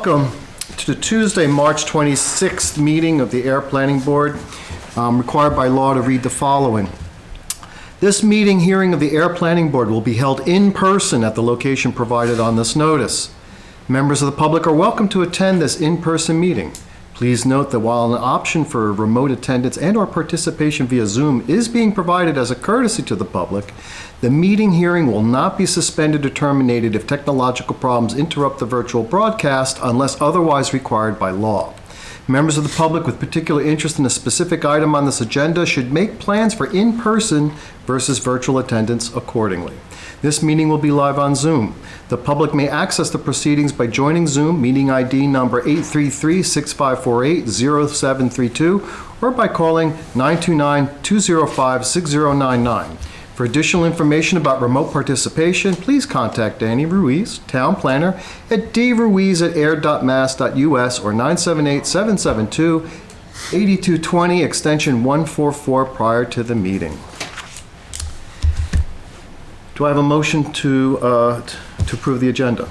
welcome to the Tuesday, March 26th meeting of the Ayer Planning Board. I'm required by law to read the following. This hearing of the Ayer Planning Board will be held in person at the location provided on this notice. Members of the public are welcome to attend this in-person meeting. Please note that while an option for remote attendance and/or participation via Zoom is being provided as a courtesy to the public, the hearing will not be suspended or terminated if technological problems interrupt the virtual broadcast unless otherwise required by law. Members of the public with particular interest in a specific item on this agenda should make plans for in-person versus virtual attendance accordingly. This meeting will be live on Zoom. The public may access the proceedings by joining Zoom, meeting ID number 833-6548-0732, or by calling 929-205-6099. For additional information about remote participation, please contact Danny Ruiz, Town Planner, at druiz@ayer.mass.us or 978-772-8220, extension 144 prior to the meeting. Do I have a motion to approve the agenda?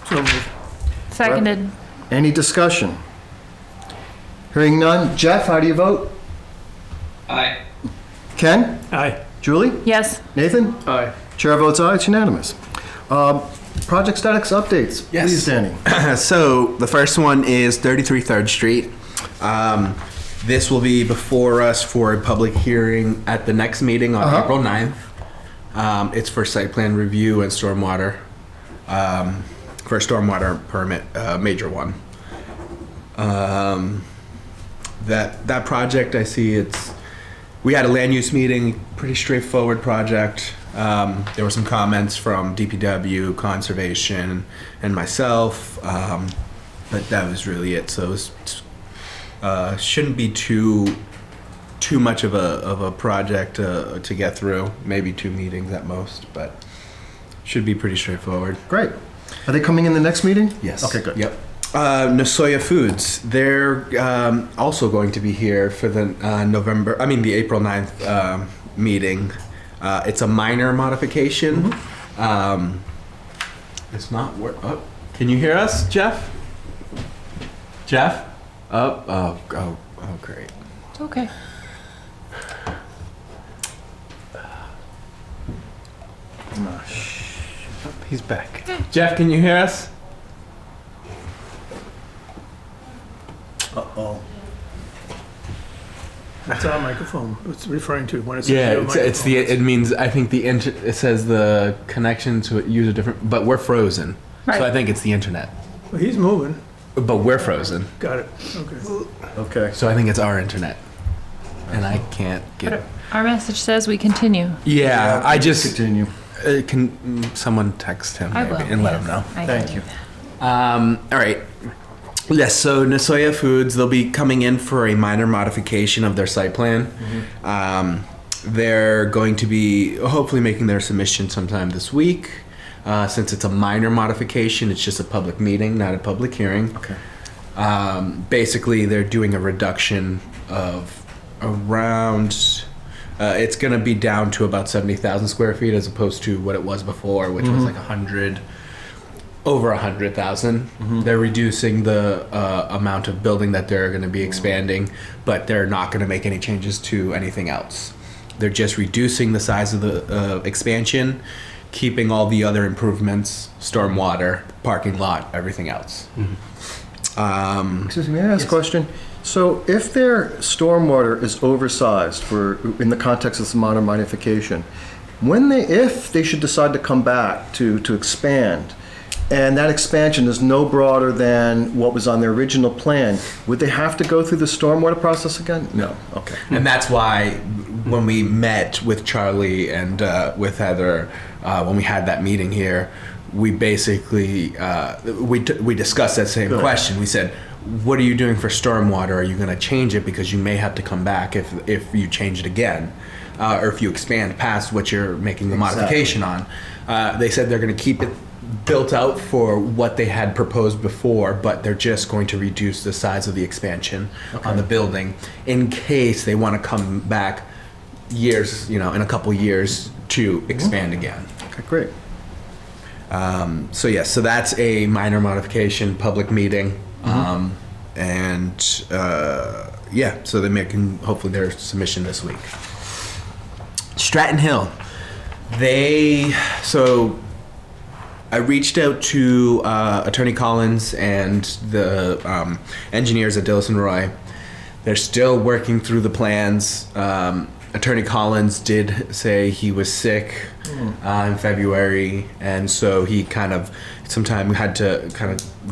So moved. Seconded. Any discussion? Hearing none. Jeff, how do you vote? Aye. Ken? Aye. Julie? Yes. Nathan? Aye. Chair votes aye, it's unanimous. Project status updates. Yes. Please, Danny. So the first one is 33 3rd Street. This will be before us for a public hearing at the next meeting on April 9th. It's for site plan review and stormwater, for a stormwater permit, major one. That project, I see we had a land use meeting, pretty straightforward project. There were some comments from DPW, conservation, and myself, but that was really it. So it shouldn't be too much of a project to get through. Maybe 2 meetings at most, but should be pretty straightforward. Great. Are they coming in the next meeting? Yes. Okay, good. Yep. Nasoya Foods, they're also going to be here for the the April 9th meeting. It's a minor modification. It's not oh, can you hear us, Jeff? Jeff? Oh, great. It's okay. He's back. Jeff, can you hear us? Uh-oh. What's our microphone? It's referring to when it's Yeah, your it's the. microphone. It means I think it says the connection to use a different, but we're frozen. Right. So I think it's the internet, Well, he's moving. but we're frozen. Got it. Okay. Okay. So I think it's our internet, and I can't get it. Our message says we continue. Yeah, I just Continue. can someone text him I maybe will. and let him know. I Thank can you. do that. All right. Yes, so Nasoya Foods, they'll be coming in for a minor modification of their site plan. They're going to be hopefully making their submission sometime this week. Since it's a minor modification, it's just a public meeting, not a public hearing. Okay. Basically, they're doing a reduction of around, it's going to be down to about 70,000 square feet as opposed to what it was before, which was like over 100,000. They're reducing the amount of building that they're going to be expanding, but they're not going to make any changes to anything else. They're just reducing the size of the expansion, keeping all the other improvements, stormwater, parking lot, everything else. Excuse me, may I ask a question? So if their stormwater is oversized in the context of this minor modification, if they should decide to come back to expand, and that expansion is no broader than what was on their original plan, would they have to go through the stormwater process again? No. Okay. And that's why when we met with Charlie and with Heather, when we had that meeting here, we basically we discussed that same question. We said, what are you doing for stormwater? Are you going to change it because you may have to come back if you change it again, or if you expand past what you're making the modification on? They said they're going to keep it built out for what they had proposed before, but they're just going to reduce the size of the expansion on the building in case they want to come back in a couple years to expand again. Okay, great. So yes, so that's a minor modification, public meeting. And yeah, so they're making hopefully their submission this week. Stratton Hill, so I reached out to Attorney Collins and the engineers at Dillison Roy. They're still working through the plans. Attorney Collins did say he was sick in February, and so he kind of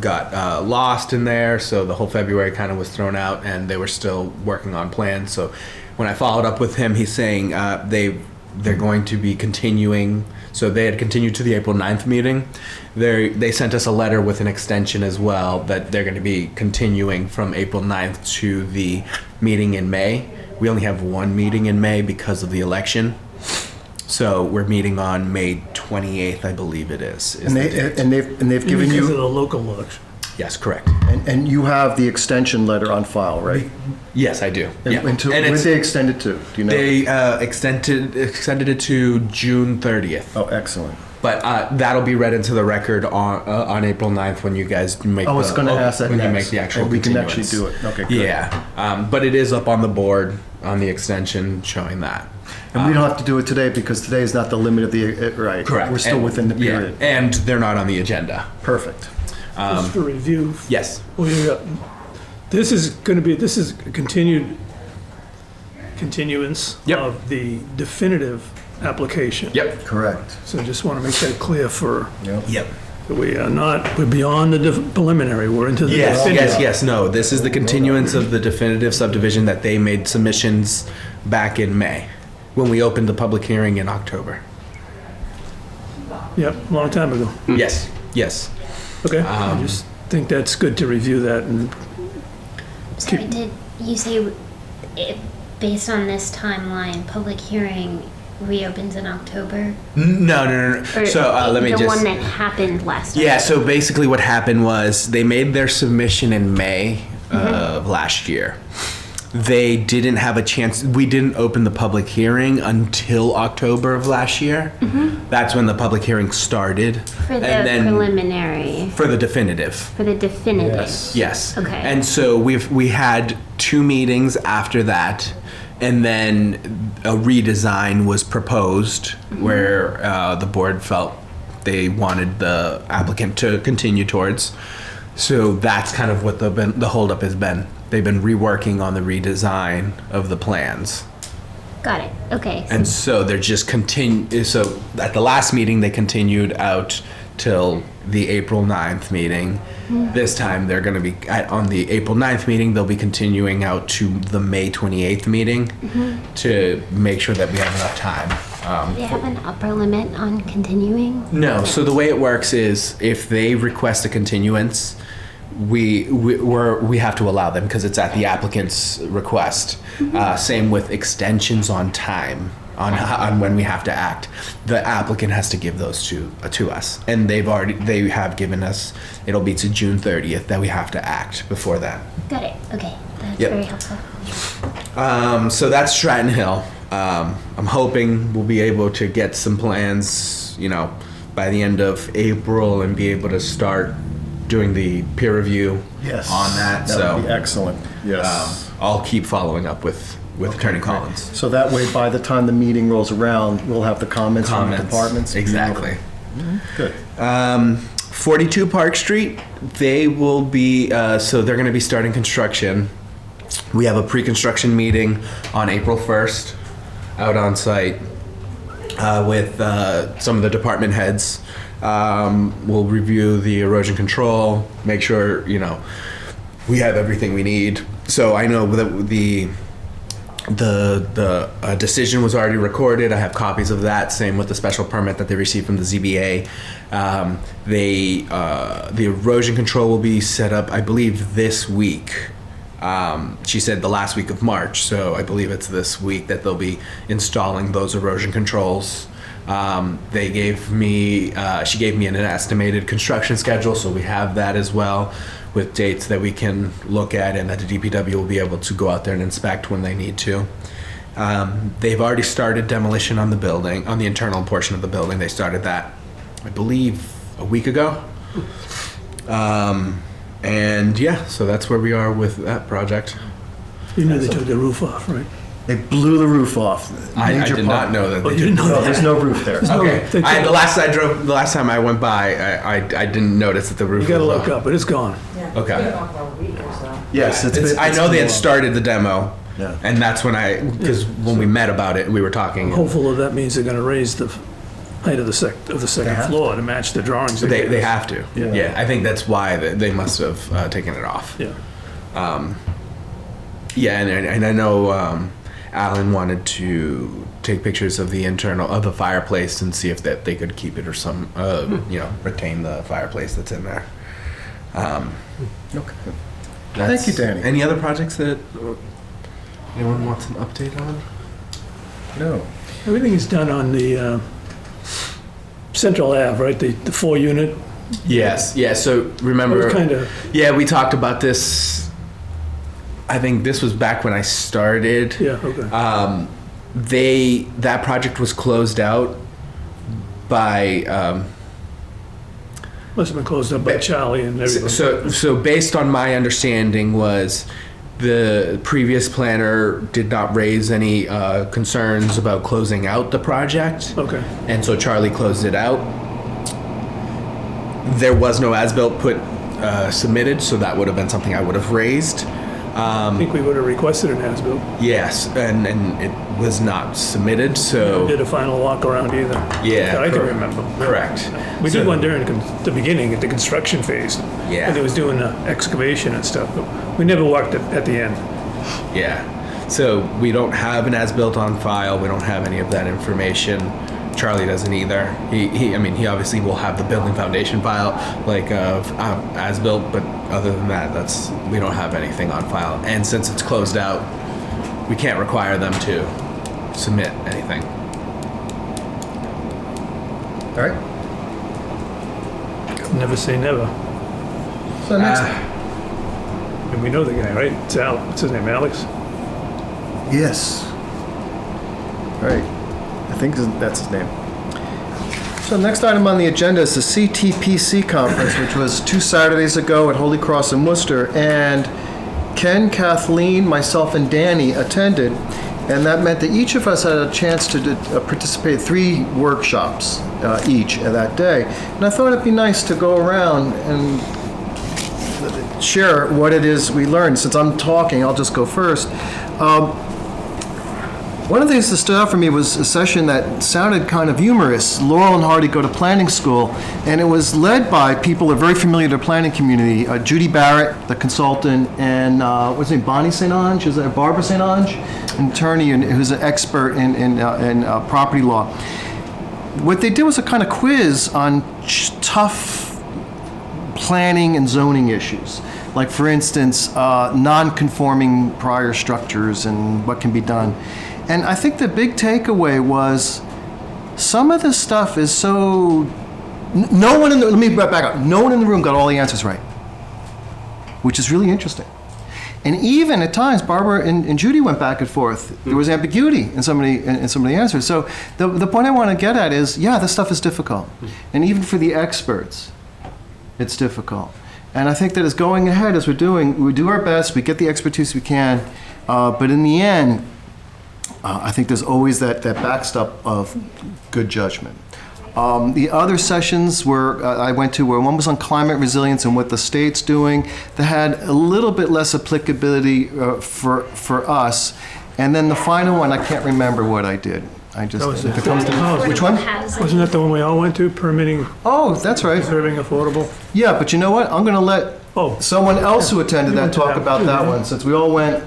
got lost in there. So the whole February kind of was thrown out, and they were still working on plans. So when I followed up with him, he's saying they're going to be continuing. So they had continued to the April 9th meeting. They sent us a letter with an extension as well that they're going to be continuing from April 9th to the meeting in May. We only have one meeting in May because of the election. So we're meeting on May 28th, I believe it is. And they've given Because of you, the local election. Yes, correct. and you have the extension letter on file, right? Yes, I do. Yeah. And when it's- did they extend it to? Do you know? They extended it to June 30th. Oh, excellent. But that'll be read into the record on April 9th when you guys make. I was going to ask that when next. you make the actual. And we can actually continuance. do it. Okay, good. Yeah, but it is up on the board on the extension showing that. And we don't have to do it today because today is not the limit of the, right? Correct. We're still And- within the yeah, period. and they're not on the agenda. Perfect. Just for review, Yes. well, this is a continuance Yep. of the definitive application. Yep. Correct. So just want to make that clear Yep. that we're beyond the preliminary, we're into the Yes, definitive. yes. No, this is the continuance of the definitive subdivision that they made submissions back in May when we opened the public hearing in October. Yep, a long time ago. Yes. Yes. Okay, I just think that's good to review that and Sorry, did you say based on this timeline, public hearing reopens in October? No. Or So let me the just. one that happened last Yeah, so basically what happened was they made their submission in May of last year. They didn't have a chance. We didn't open the public hearing until October of last year. That's when the public hearing started. For the and then preliminary, for the definitive. for the definitive. Yes. Yes. Okay. And so we had 2 meetings after that, and then a redesign was proposed where the board felt they wanted the applicant to continue towards. So that's kind of what the holdup has been. They've been reworking on the redesign of the plans. Got it. Okay. And so they're just so at the last meeting, they continued out till the April 9th meeting. This time they're going to be on the April 9th meeting, they'll be continuing out to the May 28th meeting to make sure that we have enough time. Do they have an upper limit on continuing? No, so the way it works is if they request a continuance, we have to allow them because it's at the applicant's request. Same with extensions on time on when we have to act. The applicant has to give those to us, and they have given us. It'll be to June 30th that we have to act before that. Got it. Okay. That's Yep. very helpful. So that's Stratton Hill. I'm hoping we'll be able to get some plans, by the end of April and be able to start doing the peer review Yes. on that. That would be So excellent. Yes. I'll keep following up with Attorney Collins. So that way, by the time the meeting rolls around, we'll have the comments from the departments. Exactly. Good. 42 Park Street, they will be, so they're going to be starting construction. We have a pre-construction meeting on April 1st out on site with some of the department heads. We'll review the erosion control, make sure, we have everything we need. So I know that the decision was already recorded. I have copies of that. Same with the special permit that they received from the ZBA. The erosion control will be set up, I believe, this week. She said the last week of March, so I believe it's this week that they'll be installing those erosion controls. She gave me an estimated construction schedule, so we have that as well, with dates that we can look at and that the DPW will be able to go out there and inspect when they need to. They've already started demolition on the building, on the internal portion of the building. They started that, I believe, a week ago. And yeah, so that's where we are with that project. You knew they took the roof off, right? They blew the roof off. I Major did part. not know that. Oh, They you didn't know No, that? there's no roof there. Okay. They took- The last time I went by, I didn't notice that the roof. You gotta was look off. up, but it's gone. Okay. Yes, I know they had started the demo, Yeah. and that's because when we met about it, we were talking. Hopeful that means they're gonna raise the height of the second have floor to match the drawings. They have to. Yeah. Yeah, I think that's why they must have taken it off. Yeah. Yeah, and I know Alan wanted to take pictures of the internal of the fireplace and see if that they could keep it or some retain the fireplace that's in there. Okay. That's- Thank you, Danny. Any other projects that anyone wants an update on? No. Everything is done on the Central Ave, right? The 4-unit. Yes. Yeah. So It remember, was kind of, yeah, we talked about this. I think this was back when I started. yeah, okay. That project was closed out by. Must have been closed up by Charlie and everybody. So based on my understanding was the previous planner did not raise any concerns about closing out the project. Okay. And so Charlie closed it out. There was no as-built submitted, so that would have been something I would have raised. I think we would have requested an as-built. Yes, and it was not submitted, so Did a final walk around either. Yeah, That I can correct. remember. correct. We So- did one during the beginning, at the construction phase. Yeah. When they was doing the excavation and stuff, but we never walked it at the end. Yeah. So we don't have an as-built on file. We don't have any of that information. Charlie doesn't either. He obviously will have the building foundation file, like as-built, but other than that, we don't have anything on file. And since it's closed out, we can't require them to submit anything. All right. Never say never. So next, And we know the guy, right? It's Al, what's his name, Alex? yes. All right. I think that's his name. So next item on the agenda is the CTPC conference, which was 2 Saturdays ago at Holy Cross in Worcester. And Ken, Kathleen, myself, and Danny attended. And that meant that each of us had a chance to participate in 3 workshops each that day. And I thought it'd be nice to go around and share what it is we learned. Since I'm talking, I'll just go first. One of the things that stood out for me was a session that sounded kind of humorous. Laurel and Hardy go to planning school, and it was led by people that are very familiar to the planning community. Judy Barrett, the consultant, and what's her name, Bonnie St. Ange? Is that Barbara St. Ange? An attorney who's an expert in property law. What they did was a kind of quiz on tough planning and zoning issues. Like, for instance, non-conforming prior structures and what can be done. And I think the big takeaway was some of this stuff is so... No one in the... Let me back up. No one in the room got all the answers right, which is really interesting. And even at times, Barbara and Judy went back and forth. There was ambiguity in some of the answers. So the point I want to get at is, yeah, this stuff is difficult. And even for the experts, it's difficult. And I think that as going ahead, as we do our best, we get the expertise we can, but in the end, I think there's always that backstop of good judgment. The other sessions I went to where one was on climate resilience and what the state's doing, that had a little bit less applicability for us. And then the final one, I can't remember what I did. Which one? Wasn't that the one we all went to, permitting, Oh, that's right. serving affordable? Yeah, but you know what? I'm going to let Oh. someone else who attended You that went to talk that about too, that didn't one, since we all went.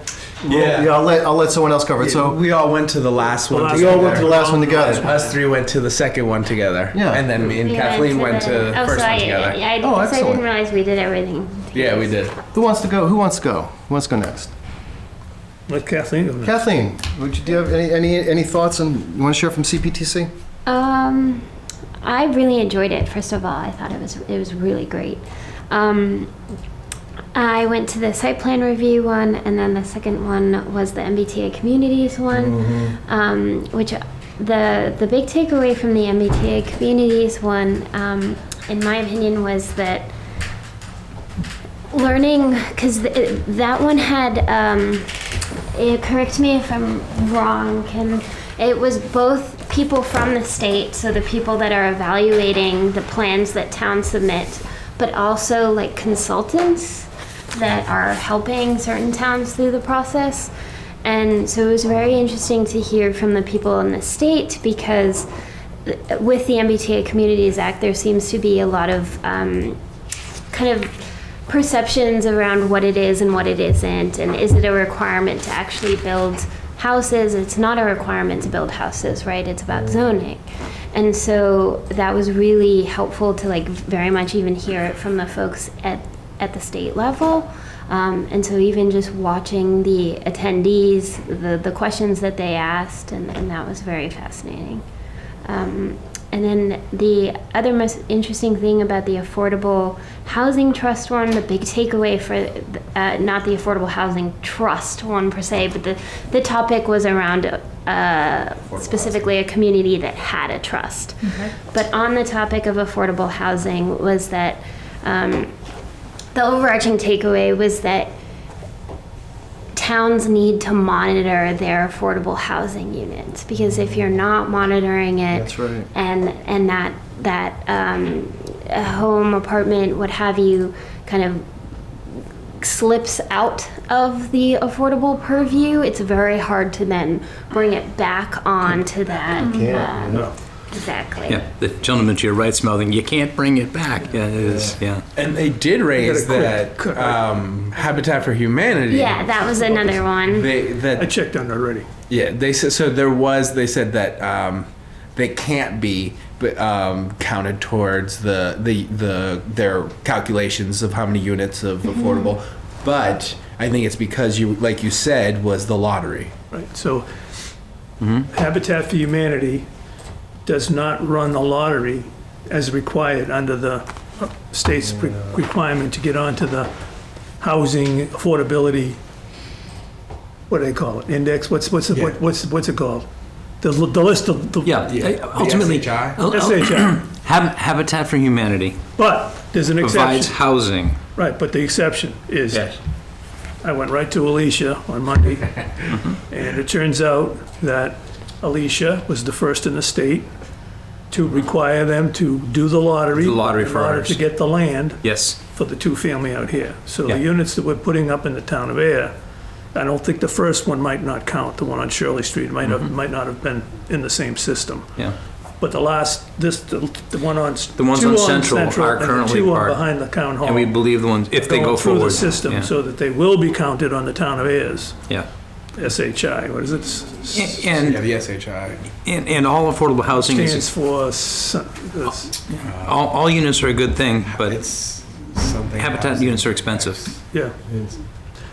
Yeah. I'll let someone else cover it. So we all went to the last one. last we all went to the last one together. Us 3 went to the second one together. Yeah. And then me and Kathleen went to the first one together. Yeah, I Oh, didn't excellent. realize we did everything. Yeah, we did. Who wants to go? Who wants to go? Who wants to go next? Let Kathleen go. Kathleen, do you have any thoughts on you want to share from CPTC? I really enjoyed it. First of all, I thought it was really great. I went to the site plan review one, and then the second one was the MBTA communities one, which the big takeaway from the MBTA communities one, in my opinion, was that learning, because that one had, correct me if I'm wrong, it was both people from the state, so the people that are evaluating the plans that towns submit, but also like consultants that are helping certain towns through the process. And so it was very interesting to hear from the people in the state, because with the MBTA Communities Act, there seems to be a lot of kind of perceptions around what it is and what it isn't, and is it a requirement to actually build houses? It's not a requirement to build houses, right? It's about zoning. And so that was really helpful to like very much even hear it from the folks at the state level. And so even just watching the attendees, the questions that they asked, and that was very fascinating. And then the other most interesting thing about the Affordable Housing Trust one, the big takeaway for, not the Affordable Housing Trust one per se, but the topic was around specifically a community that had a trust. Okay. But on the topic of affordable housing was that the overarching takeaway was that towns need to monitor their affordable housing units, because if you're not monitoring it, That's right. and that a home, apartment, what have you, kind of slips out of the affordable purview, it's very hard to then bring it back on to that. No. Exactly. Yeah, the gentleman to your right's mouthing, you can't bring it back. Yeah, it is, yeah. And they did raise gotta that quit. Habitat for Humanity. Yeah, that was another one. I checked on it already. Yeah, they said so. They said that they can't be counted towards their calculations of how many units of affordable. But I think it's because like you said, was the lottery. Right, so Habitat for Humanity does not run the lottery as required under the state's requirement to get onto the housing affordability, what do they call it, index, what's it called? The list of the. Yeah, ultimately, The SHI? SHI. Habitat for Humanity But there's an provides exception. housing. Right, but the exception is, I went right to Alicia on Monday, and it turns out that Alicia was the first in the state to require them to do the lottery. The lottery in order first. to get the land Yes, for the two-family out here. So Yeah. the units that we're putting up in the town of Ayer, I don't think the first one might not count, the one on Shirley Street might not have been in the same system. yeah. But the last, the one on. The ones two on Central are and the currently two on part. behind the town hall. And we believe the ones, if they go going through forward. the system, yeah, so that they will be counted on the town of Ayers, Yeah. SHI, what is it? And, Yeah, the SHI. and all affordable housing Stands is, for, all units are a good thing, but It's something. habitat housing. units are expensive. yeah.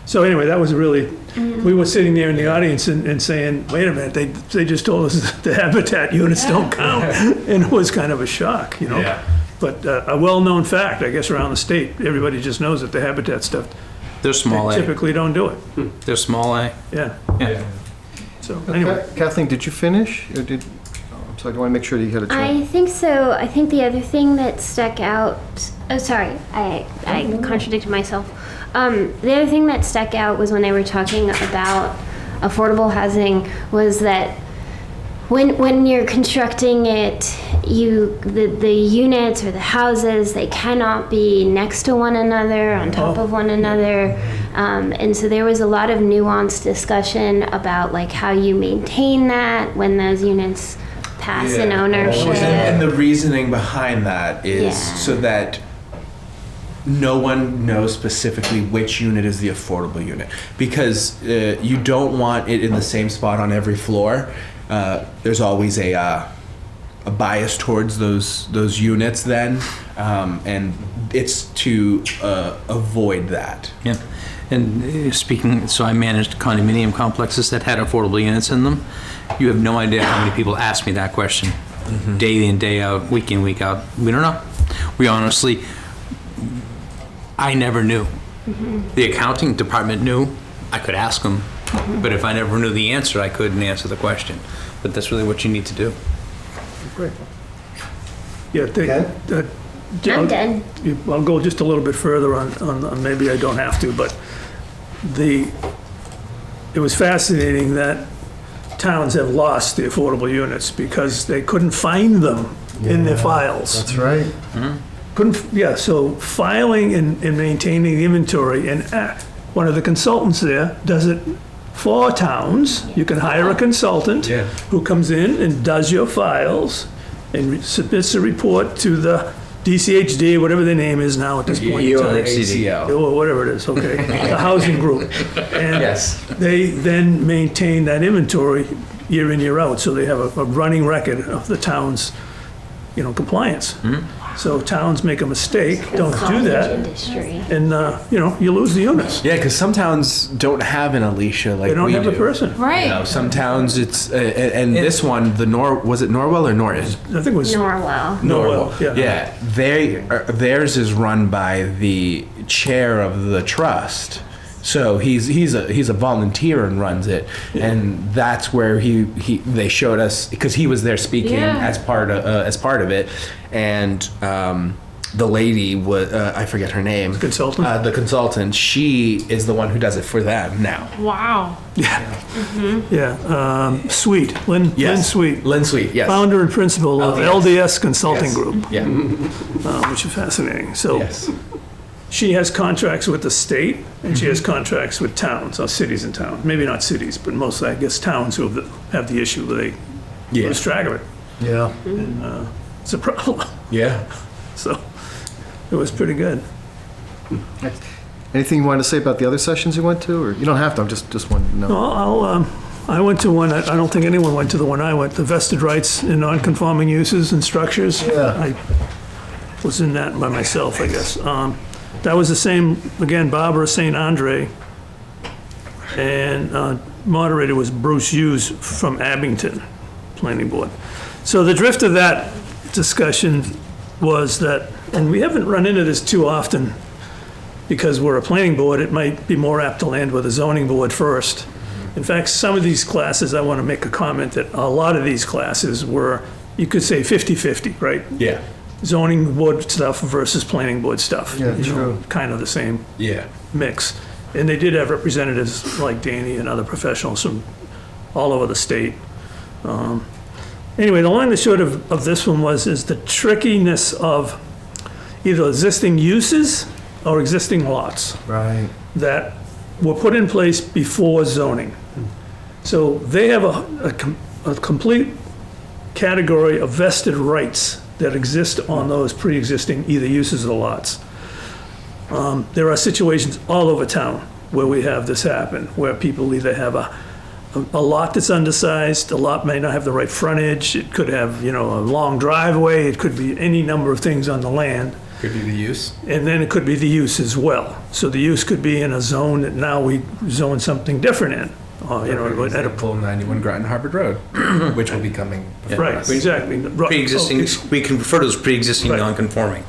So anyway, that was really, we were sitting there in the audience and saying, wait a minute, they just told us that the habitat units don't count. And it was kind of a shock, you know? Yeah. But a well-known fact, I guess, around the state, everybody just knows that the habitat stuff, They're small they A. typically don't do it. They're small A. Yeah, Yeah. so anyway. Kathleen, did you finish? Or did, I'm sorry, I want to make sure that you had a chance. I think so. I think the other thing that stuck out. Oh, sorry, I contradicted myself. The other thing that stuck out was when they were talking about affordable housing was that when you're constructing it, the units or the houses, they cannot be next to one another, on top of one another. And so there was a lot of nuanced discussion about like how you maintain that when those units pass in ownership. And the reasoning behind that is Yeah. so that no one knows specifically which unit is the affordable unit, because you don't want it in the same spot on every floor. There's always a bias towards those units then, and it's to avoid that. Yeah. And speaking, so I managed condominium complexes that had affordable units in them. You have no idea how many people ask me that question, day in, day out, week in, week out. We don't know. We honestly, I never knew. The accounting department knew. I could ask them, but if I never knew the answer, I couldn't answer the question. But that's really what you need to do. Great. Yeah, Ken? I'm done. I'll go just a little bit further on maybe I don't have to, but it was fascinating that towns have lost the affordable units because they couldn't find them in their files. That's right. So filing and maintaining the inventory, and one of the consultants there does it for towns. You can hire a consultant who comes in and does your files and submits a report to the DCHD, whatever their name is now at this point in time. ACL. Or whatever it is, okay, the housing group. And Yes. they then maintain that inventory year in, year out, so they have a running record of the town's, compliance. So towns make a mistake, don't do Cottage that, industry. and, you lose the units. Yeah, because some towns don't have an Alicia like They don't we have do. a person. Right. Some towns it's and this one was it Norwell or Norris? I think it was Norwell. Norwell, yeah. Yeah, theirs is run by the chair of the trust. So he's a volunteer and runs it, and that's where they showed us because he was there speaking Yeah. as part of it, and the lady was I forget her name. Consultant? The consultant. She is the one who does it for them now. Wow. Sweet, Lynn Sweet, Lynn Sweet. Yes. founder and principal of LDS Consulting Yes. Group, Yeah. which is fascinating. So Yes. she has contracts with the state, and she has contracts with towns, or cities and towns. Maybe not cities, but mostly, I guess, towns who have the issue where they Yeah. lose track of it. Yeah. It's a problem. Yeah. So it was pretty good. Anything you want to say about the other sessions you went to, or you don't have to? I'm just wanting to know. Well, I went to one, I don't think anyone went to the one I went, the vested rights in non-conforming uses and structures. Yeah. I was in that by myself, I guess. That was the same, again, Barbara St. Andre, and moderator was Bruce Hughes from Abington Planning Board. So the drift of that discussion was that, and we haven't run into this too often, because we're a planning board, it might be more apt to land with a zoning board first. In fact, some of these classes, I want to make a comment that a lot of these classes were, you could say 50-50, right? Yeah. Zoning board stuff versus planning board stuff. Yeah, You know, true. kind of the same Yeah. mix. And they did have representatives like Danny and other professionals from all over the state. Anyway, the long and short of this one is the trickiness of either existing uses or existing lots Right. that were put in place before zoning. So they have a complete category of vested rights that exist on those pre-existing either uses or lots. There are situations all over town where we have this happen, where people either have a lot that's undersized, a lot may not have the right frontage, it could have, a long driveway, it could be any number of things on the land. Could be the use. And then it could be the use as well. So the use could be in a zone that now we zone something different in. At a, Pull 91 Groton Harvard Road, which will be coming. before right, us. exactly. Pre-existing, we can refer to as pre-existing Right. non-conforming.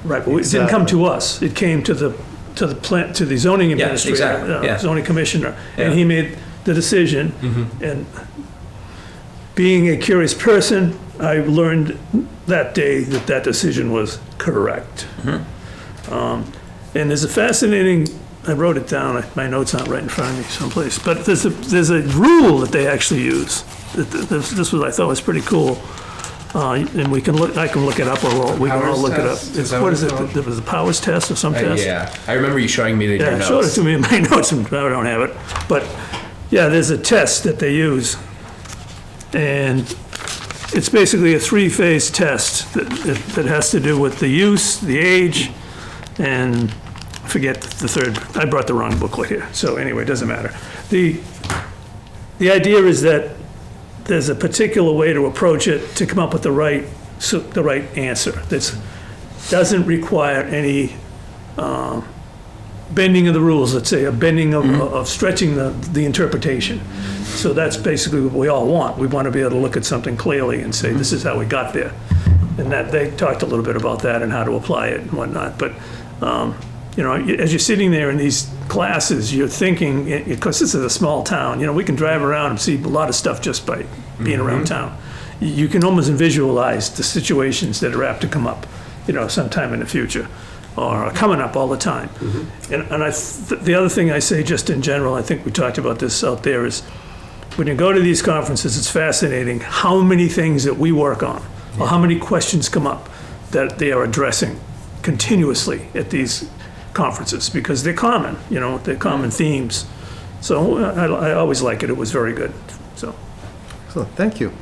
Right, but it didn't come to us. It came to the zoning administrator, exactly, yeah. zoning commissioner, and Yeah. he made the decision. And being a curious person, I learned that day that decision was correct. And there's a fascinating, I wrote it down, my note's not right in front of me someplace, but there's a rule that they actually use. This was, I thought was pretty cool. And I can look it up, or we can all Powers look it up. test? Is It's, that what what is it's it? called? There was a powers test or some test? Yeah, I remember you showing me in your Yeah, notes. showed it to me in my notes, and I don't have it. But, yeah, there's a test that they use. And it's basically a three-phase test that has to do with the use, the age, and I forget the third. I brought the wrong booklet here, so anyway, it doesn't matter. The idea is that there's a particular way to approach it to come up with the right answer that doesn't require any bending of the rules, let's say, a bending of stretching the interpretation. So that's basically what we all want. We want to be able to look at something clearly and say, this is how we got there. And that they talked a little bit about that and how to apply it and whatnot. But, as you're sitting there in these classes, you're thinking, because this is a small town, we can drive around and see a lot of stuff just by being around town. You can almost visualize the situations that are apt to come up. sometime in the future, or are coming up all the time. And the other thing I say just in general, I think we talked about this out there, is when you go to these conferences, it's fascinating how many things that we work on, or how many questions come up that they are addressing continuously at these conferences, because they're common, they're common themes. So I always like it. It was very good. So. Excellent, thank you.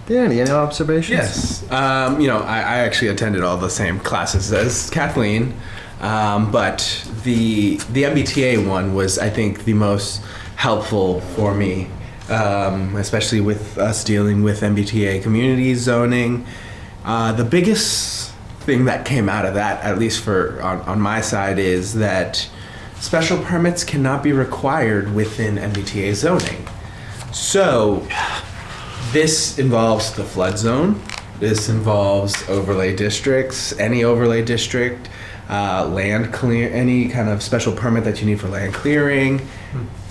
Danny, any observations? Yes. I actually attended all the same classes as Kathleen, but the MBTA one was, I think, the most helpful for me, especially with us dealing with MBTA community zoning. The biggest thing that came out of that, at least on my side, is that special permits cannot be required within MBTA zoning. So this involves the flood zone. This involves overlay districts, any overlay district, land clear, any kind of special permit that you need for land clearing,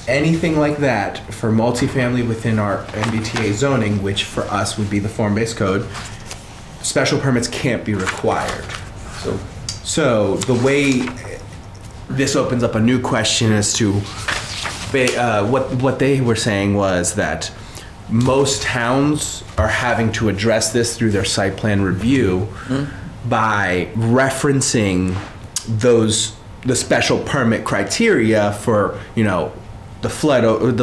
anything like that for multifamily within our MBTA zoning, which for us would be the form-based code. Special permits can't be required. So the way this opens up a new question as to what they were saying was that most towns are having to address this through their site plan review by referencing the special permit criteria for the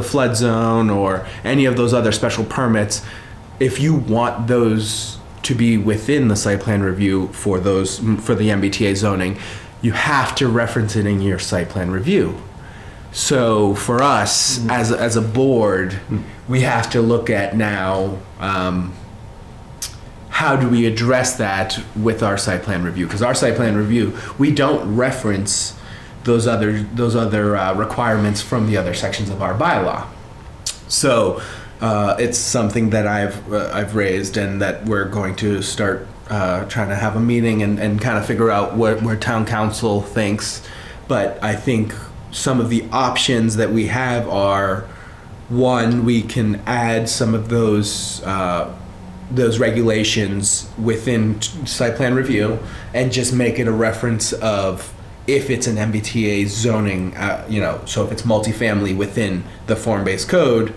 flood zone or any of those other special permits. If you want those to be within the site plan review for the MBTA zoning, you have to reference it in your site plan review. So for us as a board, we have to look at now how do we address that with our site plan review? Because our site plan review, we don't reference those other requirements from the other sections of our bylaw. So it's something that I've raised, and that we're going to start trying to have a meeting and kind of figure out where town council thinks. But I think some of the options that we have are, one, we can add some of those regulations within site plan review and just make it a reference of if it's an MBTA zoning, so if it's multifamily within the form-based code,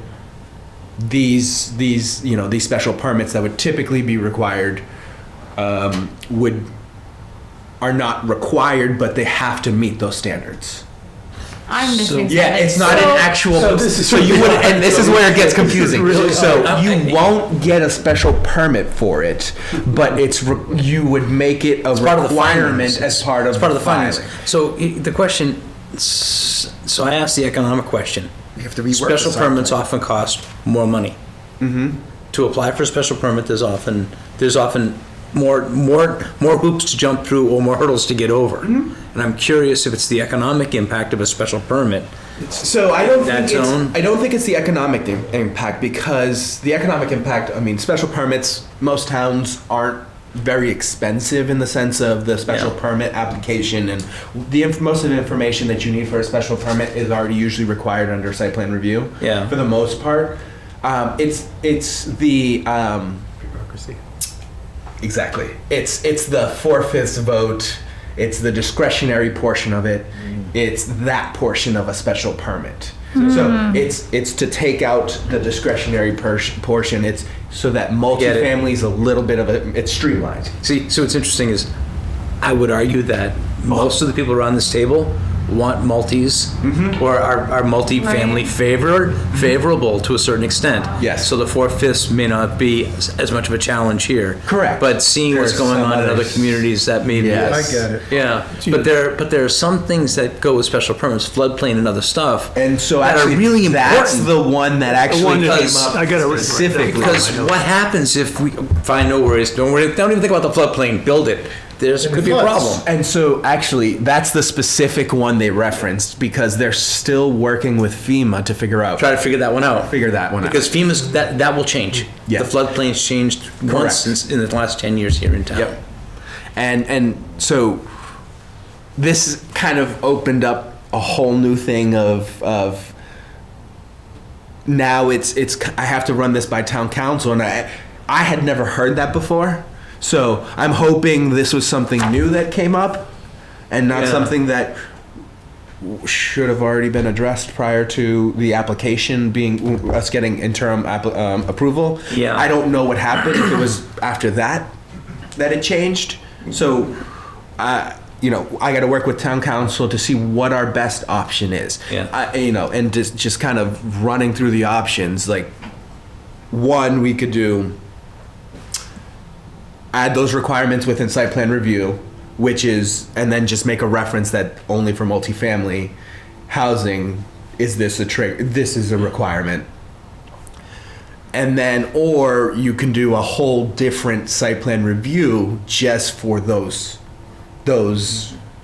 these special permits that would typically be required are not required, but they have to meet those standards. I'm missing Yeah, something. it's not an actual. So you would, and this is where it gets confusing. Really So hard. you won't get a special permit for it, but you would make it a part of the requirement findings. as part of It's part of the filing. findings. So the question, so I asked the economic question. You have to rework Special the site permits plan. often cost more money. To apply for a special permit, there's often more hoops to jump through or more hurdles to get over. And I'm curious if it's the economic impact of a special permit. So I don't That think zone? I don't think it's the economic impact, because the economic impact, I mean, special permits, most towns aren't very expensive in the sense of the special Yeah. permit application, and most of the information that you need for a special permit is already usually required under site plan review. Yeah. For the most part, it's the Bureaucracy. exactly. It's the 4/5 vote. It's the discretionary portion of it. It's that portion of a special permit. So it's to take out the discretionary portion. It's so that multifamily is a little bit of it's streamlined. See, so what's interesting is, I would argue that most of the people around this table want multis or are multifamily favorable to a certain extent. Yes. So the 4/5 may not be as much of a challenge here. Correct. But seeing what's There's going some on in other others. communities, that may be. Yes. I get it. Yeah, but there are some things that go with special permits, floodplain and other stuff. And so that actually, are really that's important. the one that actually one that came is- up I got it written right specifically. down. Because what happens if we find no worries, don't even think about the floodplain, build it. Could be a floods. problem. And so actually, that's the specific one they referenced, because they're still working with FEMA to figure out. Try to figure that one out. Figure that one out. Because FEMA's, that will change. Yeah. The floodplain's changed once in the last 10 years here in town. Yep. And so this kind of opened up a whole new thing of now it's I have to run this by town council, and I had never heard that before. So I'm hoping this was something new that came up and not Yeah. something that should have already been addressed prior to the application being, us getting interim approval. Yeah. I don't know what happened, if it was after that it changed. So, you know, I got to work with town council to see what our best option is. Yeah. You know, and just kind of running through the options, like, one, we could do, add those requirements within site plan review, which is, and then just make a reference that only for multifamily housing is this this is a requirement. And then, or you can do a whole different site plan review just for those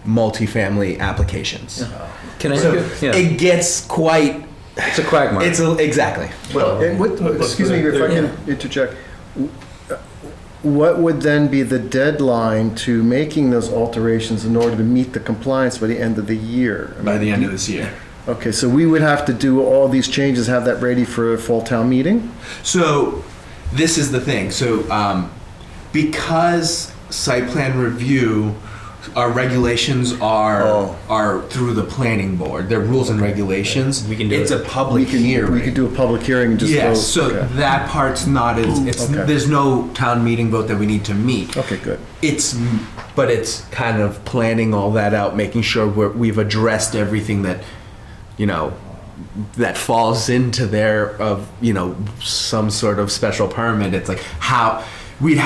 multifamily applications. Can I? So Yeah. it gets quite, It's a quagmire. exactly. And excuse me, if I can interject, what would then be the deadline to making those alterations in order to meet the compliance by the end of the year? By the end of this year. Okay, so we would have to do all these changes, have that ready for a fall town meeting? So this is the thing. So because site plan review, our regulations are through the planning board. They're rules and regulations. We can do it's it. a public hearing. We could do a public hearing and just Yes, vote. so Okay. that part's not as, it's, Okay. there's no town meeting vote that we need to meet. Okay, good. But it's kind of planning all that out, making sure we've addressed everything that, you know, that falls into there of, you know, some sort of special permit. It's like how we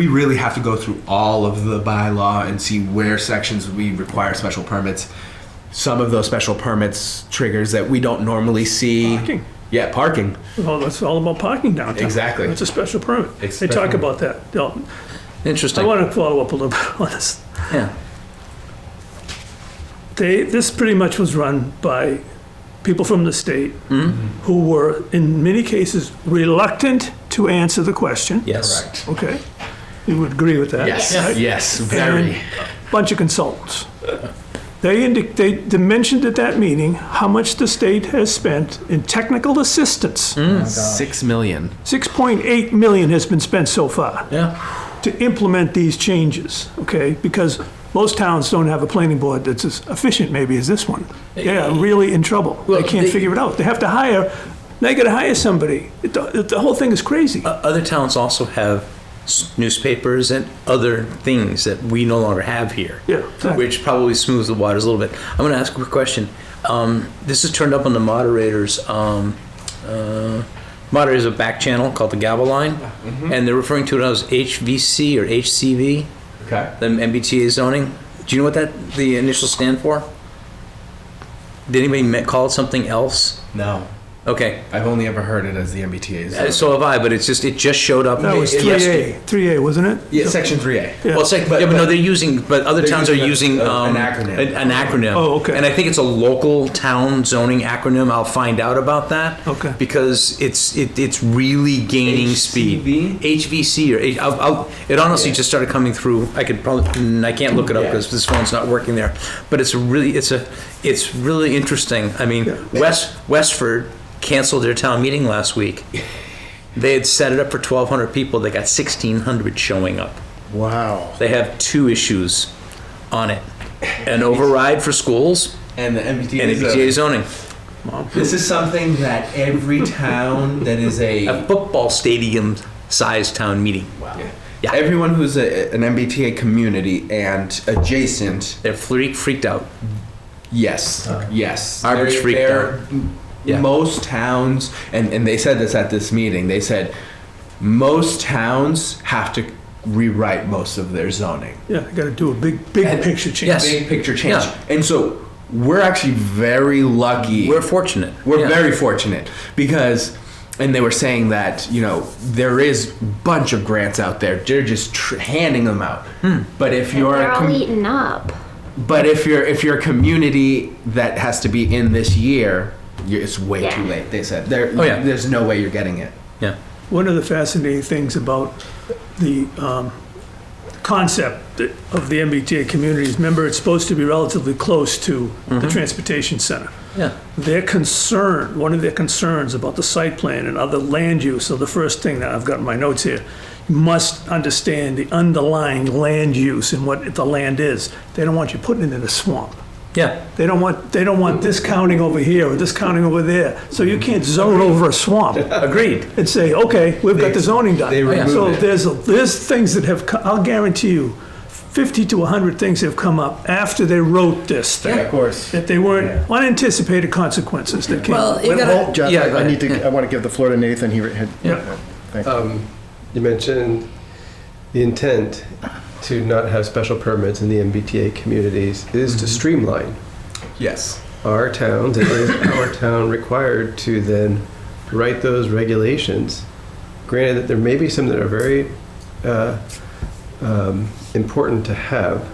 really have to go through all of the bylaw and see where sections we require special permits. Some of those special permits triggers that we don't normally see. Parking. Yeah, parking. Well, that's all about parking downtown. Exactly. It's a special permit. It's They talk special. about that. I Interesting. want to follow up a little bit on this. Yeah. This pretty much was run by people from the state Mm-hmm. who were, in many cases, reluctant to answer the question. Yes. Correct. Okay? You would agree with that? Yes, right? yes, very. And a bunch of consultants. They mentioned at that meeting how much the state has spent in technical assistance. Mm. 6 million. 6.8 million has been spent so far Yeah. to implement these changes, okay? Because most towns don't have a planning board that's as efficient maybe as this one. They are really in trouble. Well, They can't they- figure it out. They have to hire, they gotta hire somebody. The whole thing is crazy. Other towns also have newspapers and other things that we no longer have here. Yeah, exactly. Which probably smooths the waters a little bit. I'm going to ask a quick question. This is turned up on the moderators. Moderators a back channel called the Gavel Line, and they're referring to it as HVC or HCV, Okay. the MBTA zoning. Do you know what the initials stand for? Did anybody call it something else? No. Okay, I've only ever heard it as the MBTA's. so have I, but it just showed up. That was yesterday. 3A, wasn't it? Yeah, Section 3A. Yeah. Well, it's like, But- yeah, but no, but- they're using, but other they're towns are using using an acronym. An acronym. Oh, okay. And I think it's a local town zoning acronym. I'll find out about that. Okay. Because it's really gaining speed. HCV? HVC or it honestly just started coming through. I could probably I can't look it up Yeah. because this phone's not working there. But it's really interesting. I mean, Westford canceled their town meeting last week. They had set it up for 1,200 people. They got 1,600 showing up. Wow. They have two issues on it: an override for schools And the MBTA and MBTA zoning. This is something that every town that is A football stadium-sized town meeting. Yeah. everyone who's an MBTA community and adjacent, They're freaked out. yes, yes. Arbor's freaked out. Yeah. Most towns, and they said this at this meeting, they said most towns have to rewrite most of their zoning. Yeah, they gotta do a big And- picture change. Yes. Big picture change. Yeah. And so we're actually very lucky. We're fortunate. We're Yeah. very fortunate because, and they were saying that, you know, there is a bunch of grants out there. They're just handing them out. But if you're They're a all com- eaten up. but if you're a community that has to be in this year, it's way Yeah. too late. They said Oh, yeah. there's no way you're getting it. Yeah. One of the fascinating things about the concept of the MBTA communities, remember, it's supposed to be relatively close to the transportation center. Yeah. Their concern, one of their concerns about the site plan and other land use, so the first thing that I've got in my notes here, must understand the underlying land use and what the land is. They don't want you putting it in a swamp. Yeah. They don't want this counting over here or this counting over there. So you can't zone over a swamp. Agreed. And say, okay, we've got the zoning done. they removed So it. there's things that have, I'll guarantee you, 50 to 100 things have come up after they wrote this thing. of course. That they weren't unanticipated consequences that came. Well, you Hold, gotta, Jeff, yeah, go I need ahead. to, I want to give the floor to Nathan. He had. Yeah. Thank you. You mentioned the intent to not have special permits in the MBTA communities is to streamline Yes. our towns, and is our town required to then write those regulations? Granted that there may be some that are very important to have,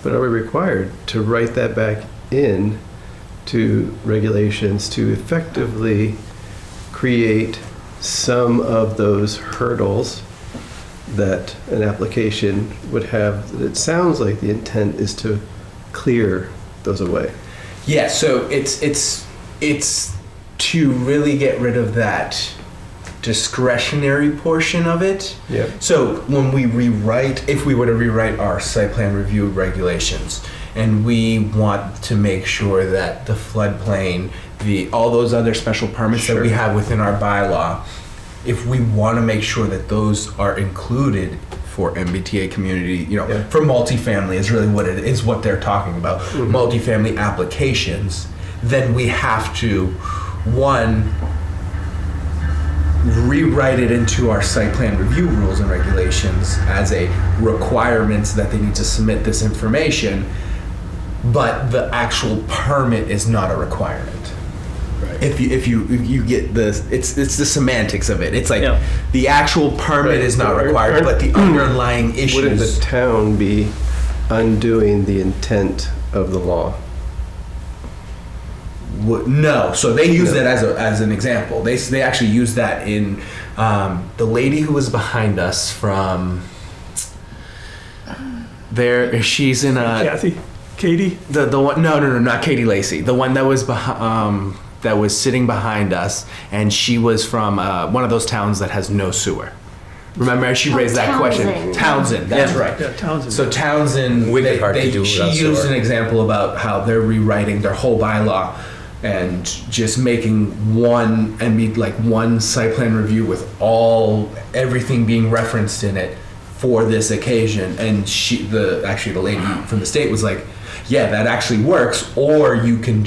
but are we required to write that back in to regulations to effectively create some of those hurdles that an application would have? It sounds like the intent is to clear those away. Yeah, so it's to really get rid of that discretionary portion of it. Yeah. So when we rewrite, if we were to rewrite our site plan review regulations, and we want to make sure that the floodplain, all those other special permits that we Sure. have within our bylaw, if we want to make sure that those are included for MBTA community, Yeah. for multifamily is really what it is, what they're talking about, multifamily applications, then we have to, one, rewrite it into our site plan review rules and regulations as a requirement that they need to submit this information, but the actual permit is not a requirement. If you get it's the semantics of it. It's like Yeah. the actual permit Right. is not required, but the underlying Wouldn't the issues. town be undoing the intent of the law? No, so they use No. it as an example. They actually use that in the lady who was behind us from there. She's in a Katie? the one. No, not Katie Lacey. The one that was that was sitting behind us, and she was from one of those towns that has no sewer. Remember, she raised that question. Townsend. Townsend, that's Yeah. right. Yeah, Townsend. So Townsend, Wicked hard to do she without used sewer. an example about how they're rewriting their whole bylaw and just making one site plan review with everything being referenced in it for this occasion. And the lady from the state was like, yeah, that actually works. Or you can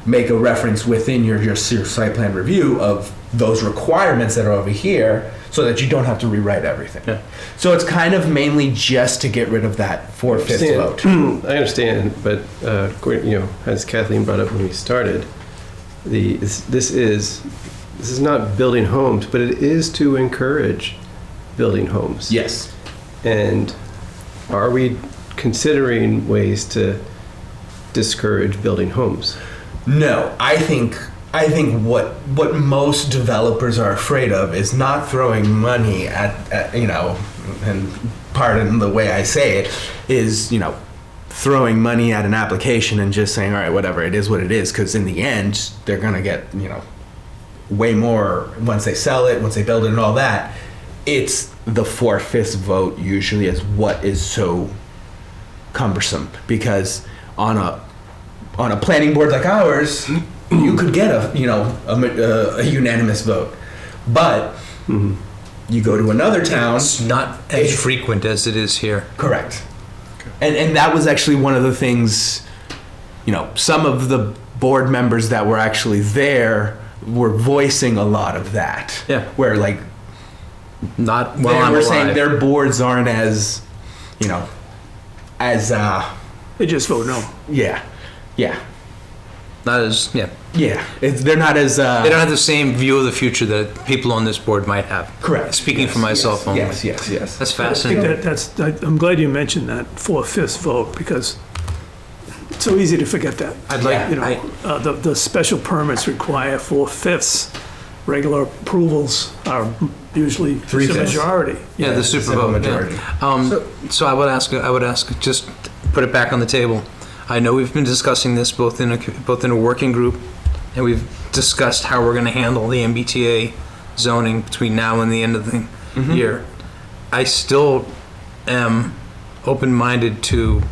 make a reference within your site plan review of those requirements that are over here, so that you don't have to rewrite everything. Yeah. So it's kind of mainly just to get rid of that 4/5 vote. I understand, but as Kathleen brought up when we started, this is not building homes, but it is to encourage building homes. Yes. And are we considering ways to discourage building homes? No, I think what most developers are afraid of is not throwing money at and pardon the way I say it, is throwing money at an application and just saying, all right, whatever, it is what it is, because in the end they're gonna get way more once they sell it, once they build it, and all that. It's the 4/5 vote usually is what is so cumbersome, because on a planning board like ours, you could get a unanimous vote, but you go to another town. It's not as frequent as it is here. Correct. And that was actually one of the things, some of the board members that were actually there were voicing a lot of that. Yeah. Where Not they well. I'm were alive. saying their boards aren't as, They just vote no. yeah. Not as Yeah. They're not as, They don't have the same view of the future that people on this board might have. correct. Speaking for myself only. Yes. That's I think fascinating. I'm glad you mentioned that 4/5 vote, because it's so easy to forget that. I'd like. The special permits require 4/5. Regular approvals are usually just a 3/5. Yeah, majority. the it's a super simple vote. majority. Yeah. So I would ask, just put it back on the table. I know we've been discussing this both in a working group, and we've discussed how we're going to handle the MBTA zoning between now and the end of the year. I still am open-minded to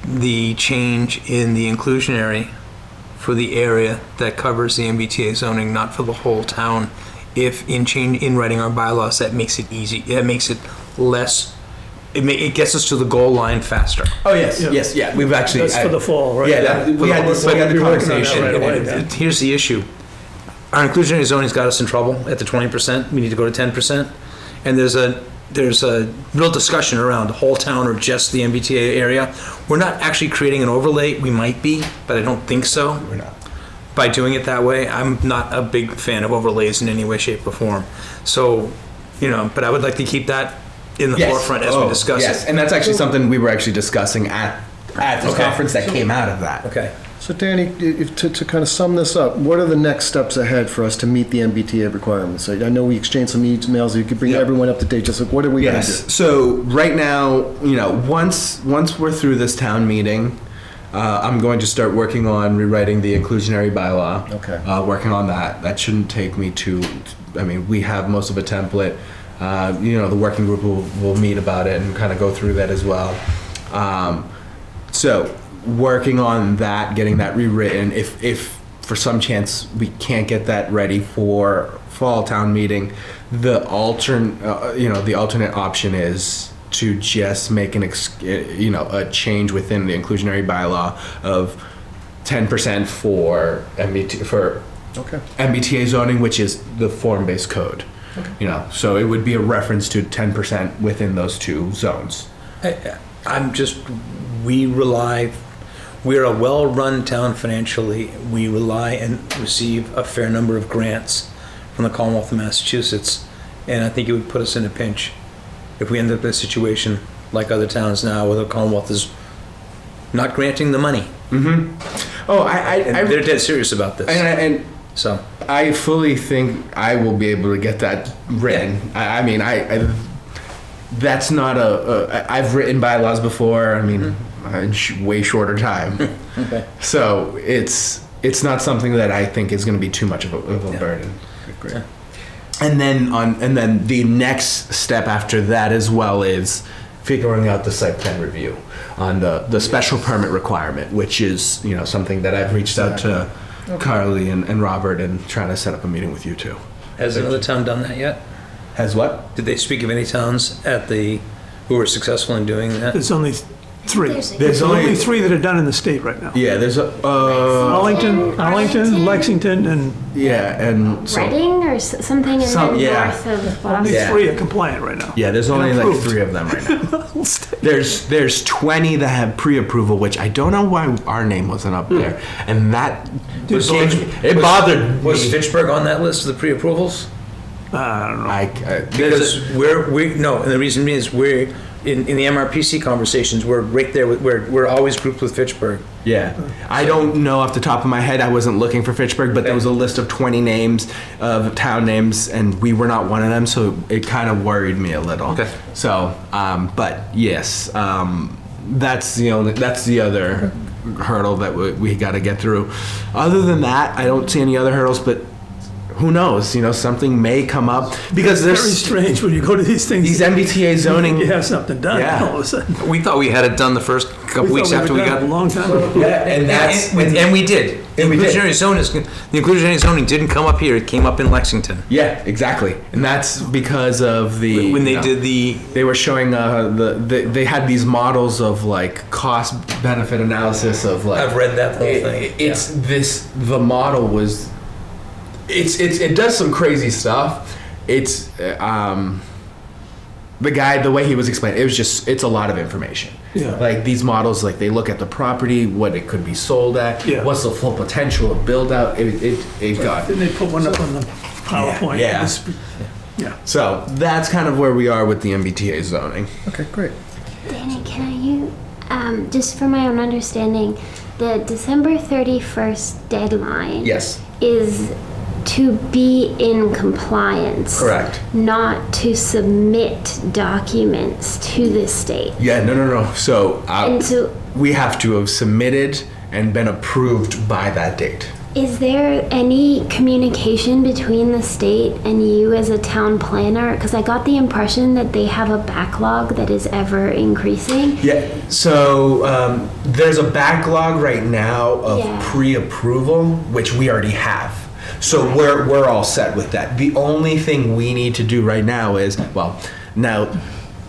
the change in the inclusionary for the area that covers the MBTA zoning, not for the whole town. If in writing our bylaws, that makes it easy, it makes it less, it gets us to the goal line faster. Oh, yes, yeah. We've actually. That's for the fall, right? Yeah, we had the We'll be working on that conversation. right away, And then. here's the issue. Our inclusionary zoning's got us in trouble at the 20%. We need to go to 10%. And there's a real discussion around the whole town or just the MBTA area. We're not actually creating an overlay. We might be, but I don't think so. We're not. By doing it that way, I'm not a big fan of overlays in any way, shape, or form. So, but I would like to keep that in the forefront as we discuss yes. it. And that's actually something we were actually discussing at this conference that came out of that. Okay. So Danny, to kind of sum this up, what are the next steps ahead for us to meet the MBTA requirements? I know we exchanged some emails. You could bring everyone up to date. Just like, what are we going to do? Yes. So right now, once we're through this town meeting, I'm going to start working on rewriting the inclusionary bylaw. Okay. Working on that. That shouldn't take me we have most of a template. The working group will meet about it and kind of go through that as well. So working on that, getting that rewritten. If for some chance we can't get that ready for fall town meeting, the alternate option is to just make a change within the inclusionary bylaw of 10% for MBTA zoning, which is the form-based code. Okay. So it would be a reference to 10% within those two zones. We're a well-run town financially. We rely and receive a fair number of grants from the Commonwealth of Massachusetts, and I think it would put us in a pinch if we end up in a situation like other towns now where the Commonwealth is not granting the money. Mm-hmm. Oh, they're dead serious about this. And so I fully think I will be able to get that written. Yeah. That's not I've written bylaws before. in way shorter time. Okay. So it's not something that I think is going to be too much of a burden. Great. Yeah. And then the next step after that as well is figuring out the site plan review on the special permit requirement, which is something that I've reached out to Carly and Robert and trying to set up a meeting with you too. Has another town done that yet? Has what? Did they speak of any towns who were successful in doing that? There's only three. There's There's only three that are done in the state right now. Yeah, there's Arlington, Lexington, and Reading or something in the Some- yeah. north of only Boston. Yeah. three are compliant right now. yeah, there's only like approved. 3 of them right now. There's 20 that have pre-approval, which I don't know why our name wasn't up there, and that bothered Was me. Fitchburg on that list of the pre-approvals? I don't know. Because and the reason is we're in the MRPC conversations, we're right there we're always grouped with Fitchburg. Yeah, I don't know off the top of my head. I wasn't looking for Fitchburg, but there was a list of 20 names of town names, and we were not one of them, so it kind of worried me a little. Okay. So, but yes, that's the other hurdle that we got to get through. Other than that, I don't see any other hurdles, but who knows? Something may come up because Very there's strange when you go to these things. these MBTA zoning. You have something done, Yeah. and all of a sudden. We thought we had it done the first couple weeks after we got a long time ago. Yeah, and that's and we did. The inclusionary zoning didn't come up here; it came up in Lexington. Yeah, exactly, and that's because of the When they did they were showing they had these models of like cost benefit analysis of like I've read that whole thing. The model was it does some crazy stuff. It's the way he was explaining it's a lot of information. Yeah. Like these models, like they look at the property, what it could be sold at, Yeah. what's the full potential of build out. It got. Didn't they put one up on the PowerPoint? Yeah. Yeah. So that's kind of where we are with the MBTA zoning. Okay, great. Danny, can you, just for my own understanding, the December 31st deadline Yes. is to be in compliance. Correct. Not to submit documents to the state. Yeah, no. So, And so, we have to have submitted and been approved by that date. Is there any communication between the state and you as a town planner? Because I got the impression that they have a backlog that is ever increasing. Yeah, so there's a backlog right now of Yeah. pre-approval, which we already have. So we're all set with that. The only thing we need to do right now is, well, now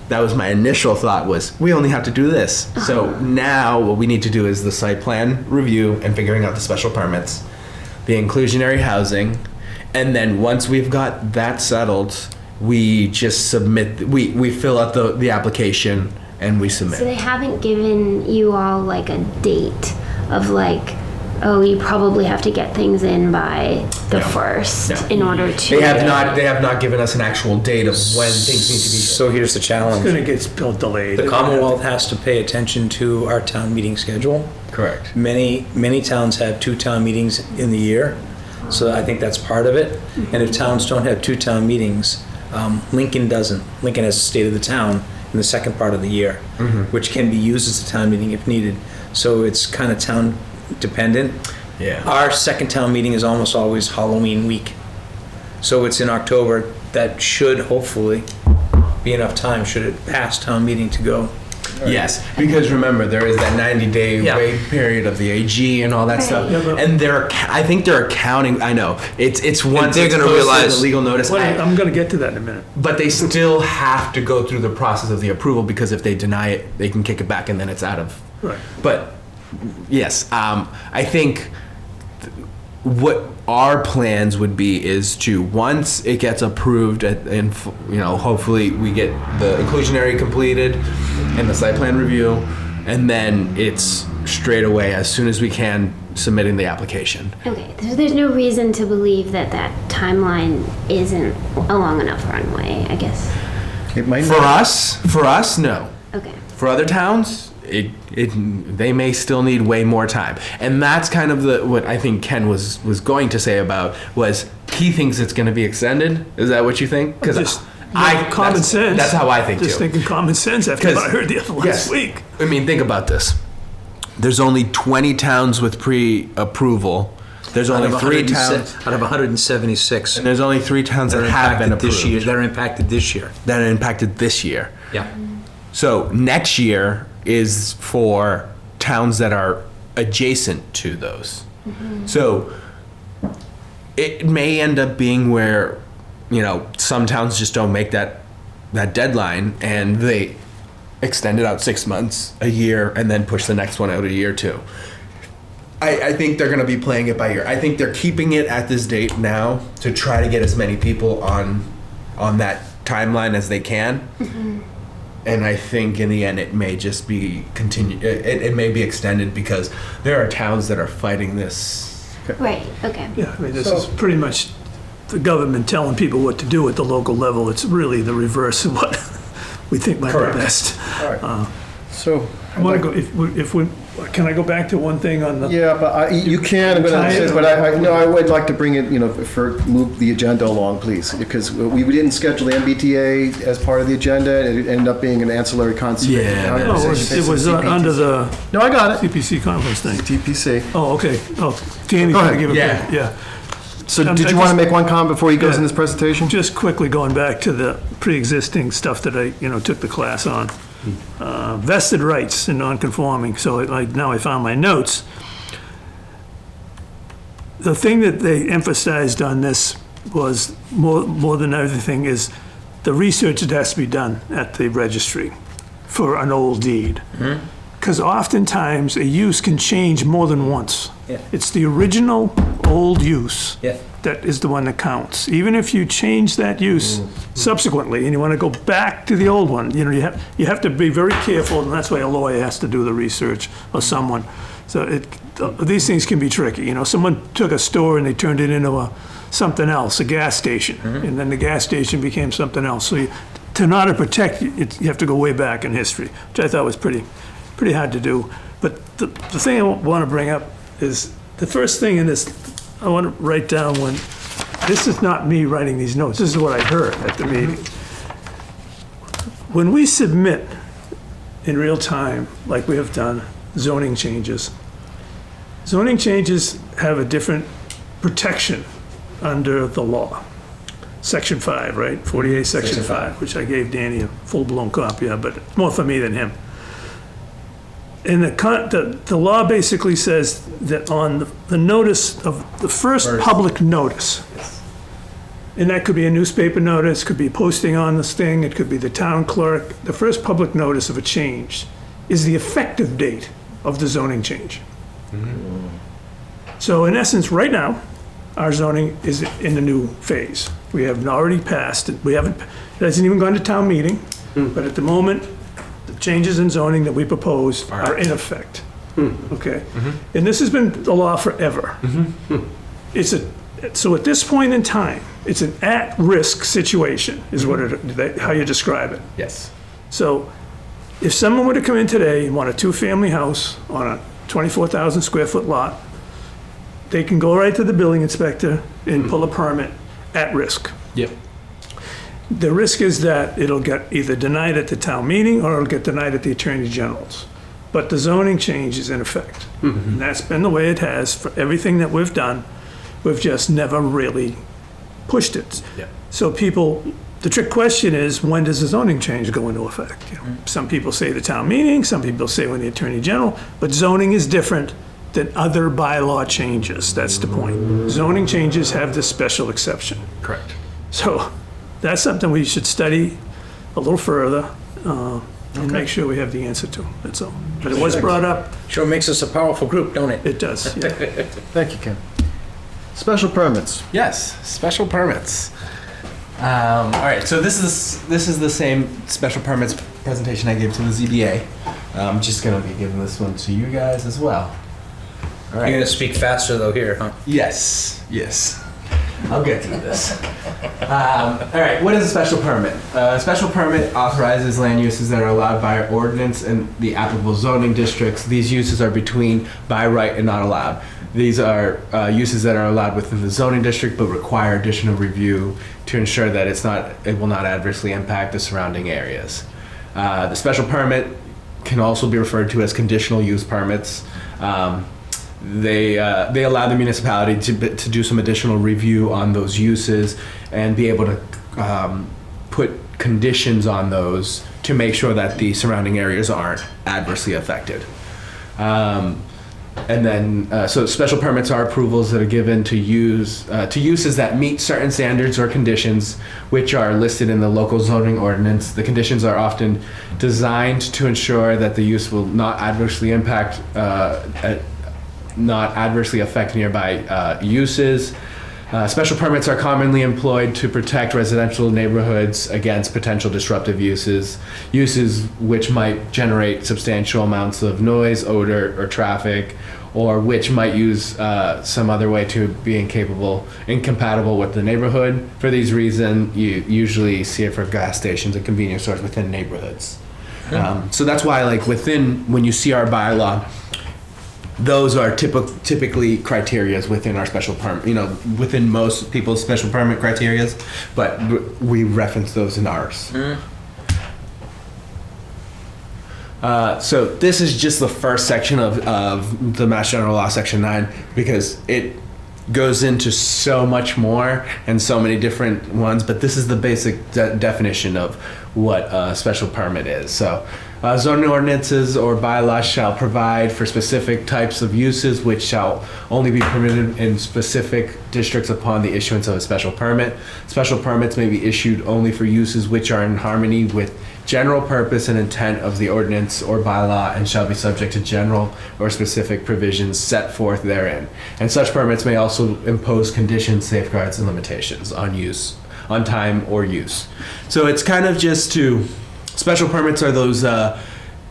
that was my initial thought was we only have to do this. So now what we need to do is the site plan review and figuring out the special permits, the inclusionary housing, and then once we've got that settled, we just submit, we fill out the application and we submit. So they haven't given you all like a date of like, oh, you probably have to get things in by the No. 1st No. in order to. They have not given us an actual date of when things need to be. So here's the It's challenge. gonna get still delayed. The Commonwealth has to pay attention to our town meeting schedule. Correct. Many towns have 2 town meetings in the year, so I think that's part of it. And if towns don't have 2 town meetings, Lincoln doesn't. Lincoln has the state of the town in the second part of the year, which can be used as a town meeting if needed. So it's kind of town dependent. Yeah. Our second town meeting is almost always Halloween week. So it's in October. That should hopefully be enough time, should it pass town meeting to go. Yes, because remember there is that 90-day Yeah. wait period of the AG and all that stuff, Yeah, but- and I think they're accounting. I know it's once they're it's gonna posted, realize- the legal notice, Well, I'm gonna get to that in a minute. but they still have to go through the process of the approval because if they deny it, they can kick it back and then it's out of. Right. But yes, I think what our plans would be is to once it gets approved and hopefully we get the inclusionary completed and the site plan review, and then it's straight away as soon as we can submitting the application. Okay, so there's no reason to believe that that timeline isn't a long enough runway, I guess. It might For not. us, no. Okay. For other towns, they may still need way more time, and that's kind of what I think Ken was going to say about was he thinks it's going to be extended. Is that what you think? Because Just common sense. That's how I think Just too. thinking common sense after 'Cause- what I heard the other yes. last week. I mean, think about this. There's only 20 towns with pre-approval. There's only 3 towns, Out of 176 and there's only 3 towns that have been approved this year, that are impacted this year. that are impacted this year. Yeah. So next year is for towns that are adjacent to those. So it may end up being where, some towns just don't make that deadline and they extend it out 6 months, a year, and then push the next one out a year too. I think they're going to be playing it by ear. I think they're keeping it at this date now to try to get as many people on that timeline as they can. And I think in the end it may just be it may be extended because there are towns that are fighting this. Right, okay. Yeah, I mean, this is pretty much the government telling people what to do at the local level. It's really the reverse of what we think might Correct. be best. So, I want to go, if we, can I go back to one thing on the? yeah, but you can, but I would like to bring it, move the agenda along, please, because we didn't schedule the MBTA as part of the agenda, and it ended up being an ancillary concept. Yeah. Oh, it was under the No, I got it. CPC conference thing. TPC. Oh, okay. Oh, Danny, Go can I ahead. give a Yeah. quick- yeah. So I did you want to just- make one comment before he goes Yeah. in his presentation? Just quickly going back to the pre-existing stuff that I, took the class on. Vested rights in non-conforming, so now I found my notes. The thing that they emphasized on this was, more than everything, is the research that has to be done at the registry for an old deed. Because oftentimes, a use can change more than once. Yeah. It's the original old use Yeah. that is the one that counts. Even if you change that use subsequently and you want to go back to the old one, you have to be very careful, and that's why a lawyer has to do the research, or someone. So these things can be tricky. Someone took a store and they turned it into something else, a gas station, and then the gas station became something else. So to not to protect it, you have to go way back in history, which I thought was pretty hard to do. But the thing I want to bring up is the first thing in this, I want to write down this is not me writing these notes, this is what I heard at the meeting. When we submit in real time, like we have done, zoning changes, Zoning changes have a different protection under the law. Section 5, right? 48, Section 5, which I gave Danny a full-blown copy of, but it's more for me than him. And the law basically says that on the notice of the first public notice, and that could be a newspaper notice, could be posting on this thing, it could be the town clerk, the first public notice of a change is the effective date of the zoning change. So in essence, right now, our zoning is in a new phase. We have already passed it. It hasn't even gone to town meeting, but at the moment, the changes in zoning that we proposed are in effect. Okay? And this has been the law forever. So at this point in time, it's an at-risk situation, is how you describe it. Yes. So if someone were to come in today and want a two-family house on a 24,000 square foot lot, they can go right to the building inspector and pull a permit at risk. Yep. The risk is that it'll get either denied at the town meeting or it'll get denied at the Attorney General's. But the zoning change is in effect. And that's been the way it has for everything that we've done. We've just never really pushed it. Yep. So the trick question is, when does the zoning change go into effect? Some people say the town meeting, some people say when the Attorney General, but zoning is different than other bylaw changes. That's the point. Zoning changes have this special exception. Correct. So that's something we should study a little further and make sure we have the answer to. That's all. But it was brought up. Sure makes us a powerful group, don't it? It does, yeah. Thank you, Ken. Special permits. Yes, special permits. All right, so this is the same special permits presentation I gave to the ZBA. I'm just gonna be giving this one to you guys as well. All right. You're gonna speak faster though here, huh? Yes, yes. I'll get through this. All right, what is a special permit? A special permit authorizes land uses that are allowed by ordinance and the applicable zoning districts. These uses are between by right and not allowed. These are uses that are allowed within the zoning district but require additional review to ensure that it will not adversely impact the surrounding areas. The special permit can also be referred to as conditional use permits. They allow the municipality to do some additional review on those uses and be able to put conditions on those to make sure that the surrounding areas aren't adversely affected. And then, so special permits are approvals that are given to uses that meet certain standards or conditions which are listed in the local zoning ordinance. The conditions are often designed to ensure that the use will not adversely affect nearby uses. Special permits are commonly employed to protect residential neighborhoods against potential disruptive uses which might generate substantial amounts of noise, odor, or traffic, or which might use some other way to be incompatible with the neighborhood. For these reasons, you usually see it for gas stations and convenience stores within neighborhoods. So that's why, like, when you see our bylaw, those are typically criterias within our special permit, within most people's special permit criterias, but we reference those in ours. So this is just the first section of the Mass General Law, Section 9, because it goes into so much more and so many different ones, but this is the basic definition of what a special permit is. So zoning ordinances or bylaws shall provide for specific types of uses which shall only be permitted in specific districts upon the issuance of a special permit. Special permits may be issued only for uses which are in harmony with general purpose and intent of the ordinance or bylaw and shall be subject to general or specific provisions set forth therein. And such permits may also impose conditions, safeguards, and limitations on use, on time or use. So it's kind of just special permits are those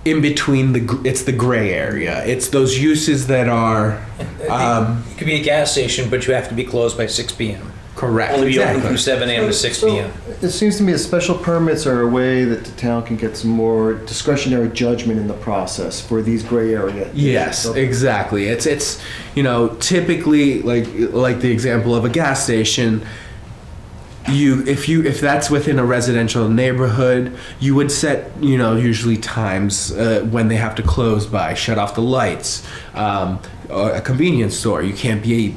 in between it's the gray area. It's those uses that are It could be a gas station, but you have to be closed by 6 p.m. correct. Only be open Exactly. from 7 a.m. to 6 p.m. It seems to me that special permits are a way that the town can get some more discretionary judgment in the process for these gray area. Yes, exactly. It's typically like the example of a gas station. if that's within a residential neighborhood, you would set, usually times when they have to close by, shut off the lights. Or a convenience store, you can't be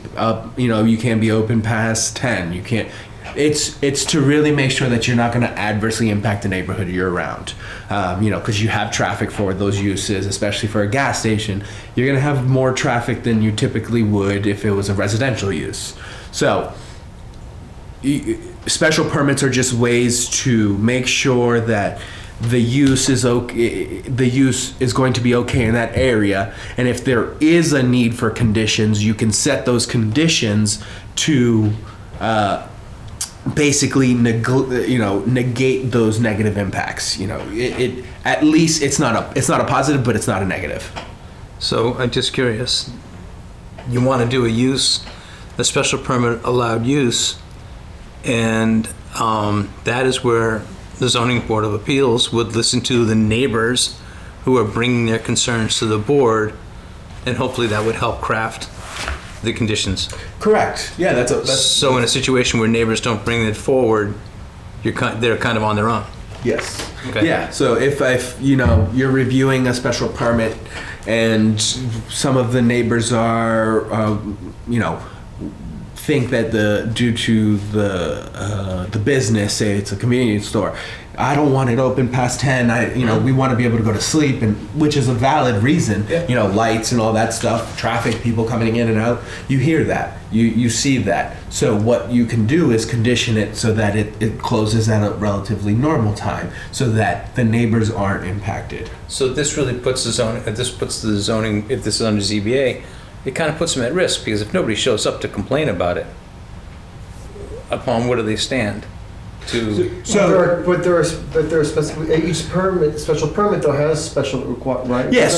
you can't be open past 10. You can't. It's to really make sure that you're not going to adversely impact the neighborhood year round. Because you have traffic for those uses, especially for a gas station. You're going to have more traffic than you typically would if it was a residential use. So special permits are just ways to make sure that the use is okay. The use is going to be okay in that area, and if there is a need for conditions, you can set those conditions to basically negate those negative impacts. It at least it's not a positive, but it's not a negative. So I'm just curious, you want to do a special permit allowed use, and that is where the zoning board of appeals would listen to the neighbors who are bringing their concerns to the board, and hopefully that would help craft the conditions. Correct. Yeah, that's so in a situation where neighbors don't bring it forward, they're kind of on their own. Yes. Okay. Yeah. So if you're reviewing a special permit, and some of the neighbors are think that due to the business, say it's a convenience store, I don't want it open past 10. We want to be able to go to sleep, and which is a valid reason. Yeah. Lights and all that stuff, traffic, people coming in and out. You hear that, you see that. So what you can do is condition it so that it closes at a relatively normal time, so that the neighbors aren't impacted. So this really puts the zoning. If this is under ZBA, it kind of puts them at risk, because if nobody shows up to complain about it, upon what do they stand? But there are special permit though has special right? Yeah.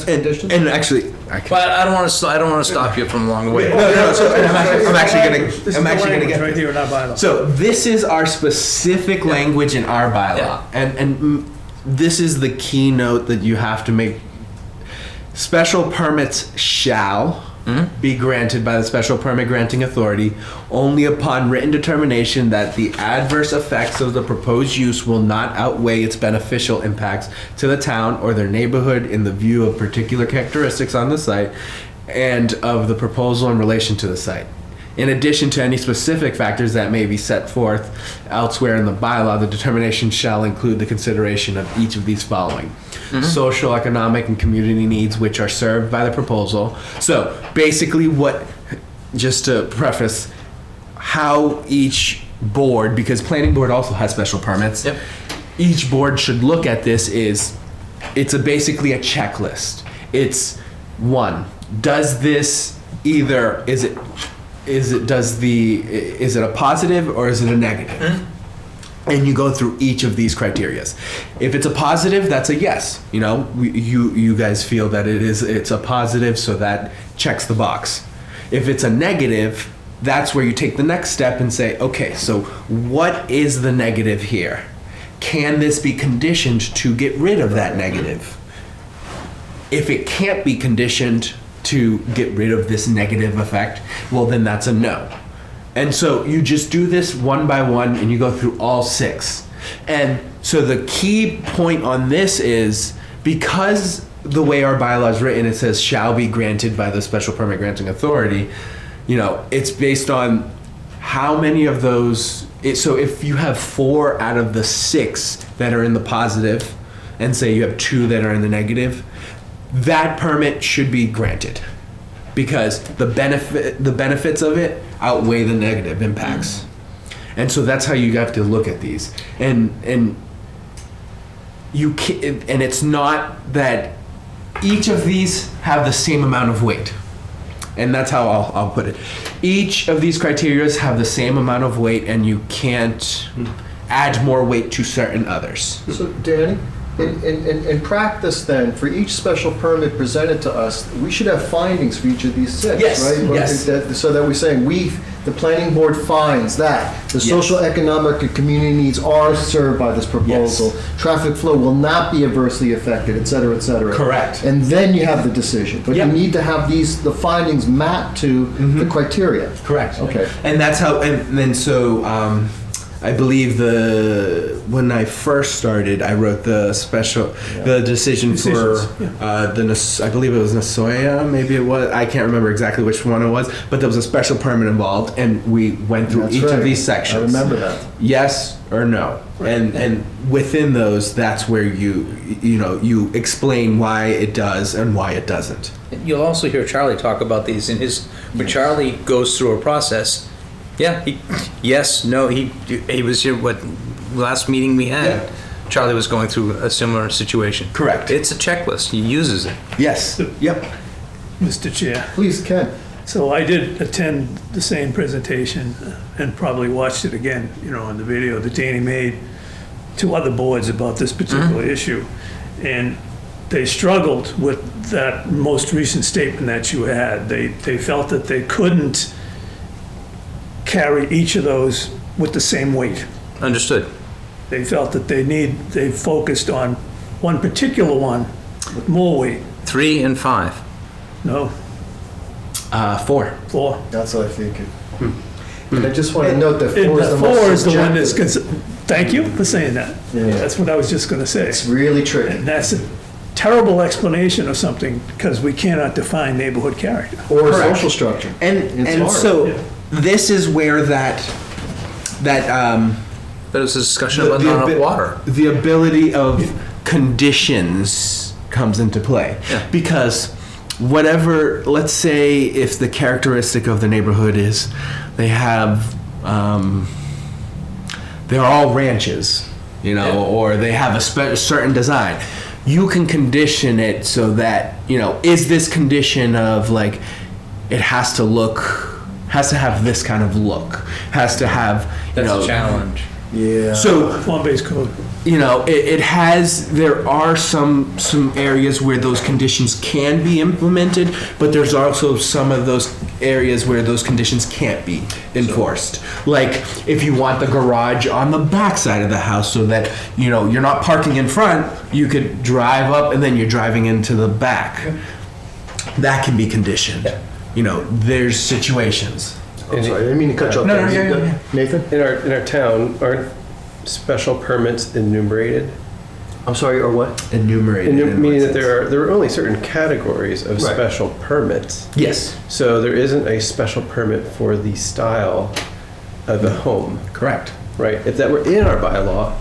And actually, But I don't want to stop you from along the way. I'm actually gonna get right here in our bylaw. So this is our specific language in our bylaw, and this is the keynote that you have to make. Special permits shall be granted by the special permit granting authority only upon written determination that the adverse effects of the proposed use will not outweigh its beneficial impacts to the town or their neighborhood in the view of particular characteristics on the site and of the proposal in relation to the site. In addition to any specific factors that may be set forth elsewhere in the bylaw, the determination shall include the consideration of each of these following. Social, economic, and community needs which are served by the proposal. So basically just to preface, how each board, because planning board also has special permits, each board should look at this it's basically a checklist. It's one, does this either, is it a positive or is it a negative? And you go through each of these criterias. If it's a positive, that's a yes. You guys feel that it's a positive, so that checks the box. If it's a negative, that's where you take the next step and say, okay, so what is the negative here? Can this be conditioned to get rid of that negative? If it can't be conditioned to get rid of this negative effect, well, then that's a no. And so you just do this one by one, and you go through all 6. And so the key point on this is, because the way our bylaw is written, it says shall be granted by the special permit granting authority, it's based on how many of those. So if you have 4 out of the 6 that are in the positive, and say you have 2 that are in the negative, that permit should be granted, because the benefits of it outweigh the negative impacts. And so that's how you have to look at these. And you can, and it's not that each of these have the same amount of weight. And that's how I'll put it. Each of these criteria have the same amount of weight, and you can't add more weight to certain others. So Danny, In practice then, for each special permit presented to us, we should have findings for each of these six, Yes, right? yes. So that we're saying, the planning board finds that the Yes. social, economic, and community needs are served by this proposal. Traffic flow will not be adversely affected, et cetera, et cetera. Correct. And then you have the decision. But you Yep. need to have the findings mapped to the criteria. Correct. Okay. And that's how, and then so, I believe when I first started, I wrote the decision Decisions, for, I believe it was Nasoya, maybe it was, I can't remember exactly which one it was, but there was a special permit involved, and we went through That's each right. of these sections. I remember that. Yes or no. And within those, that's where you explain why it does and why it doesn't. You'll also hear Charlie talk about these when Charlie goes through a process. Yeah, yes, no, he was here, last meeting we had, Yeah. Charlie was going through a similar situation. Correct. It's a checklist, he uses it. Yes. Yep. Mr. Chair. Please, Ken. So I did attend the same presentation and probably watched it again, on the video that Danny made to other boards about this particular issue. And they struggled with that most recent statement that you had. They felt that they couldn't carry each of those with the same weight. Understood. They felt that they focused on one particular one with more weight. 3 and 5. No, 4. 4. That's what I think. And I just want to note that And 4 is the four most is the one that's, subjective. thank you for saying that. Yeah. That's what I was just gonna say. It's really tricky. And that's a terrible explanation of something, because we cannot define neighborhood character. Or Correct. social structure. And It's hard. so Yeah. this is where that But it was a discussion about not enough water. the ability of conditions comes into play. Yeah. Because whatever, let's say if the characteristic of the neighborhood is they have, they're all ranches, or they have a certain design. You can condition it so that, is this condition of like, it has to have this kind of look, has to have, That's a challenge. Yeah. So, Form-based code. there are some areas where those conditions can be implemented, but there's also some of those areas where those conditions can't be enforced. Like if you want the garage on the back side of the house so that, you're not parking in front, you could drive up and then you're driving into the back. That can be conditioned. There's situations. I'm sorry, I didn't mean to cut you off. No, there. yeah. Nathan? In our town, aren't special permits enumerated? I'm sorry, or what? Enumerated. Meaning that there are only certain categories of Right. special permits. Yes, So there isn't a special permit for the style of the home, correct. right? If that were in our bylaw,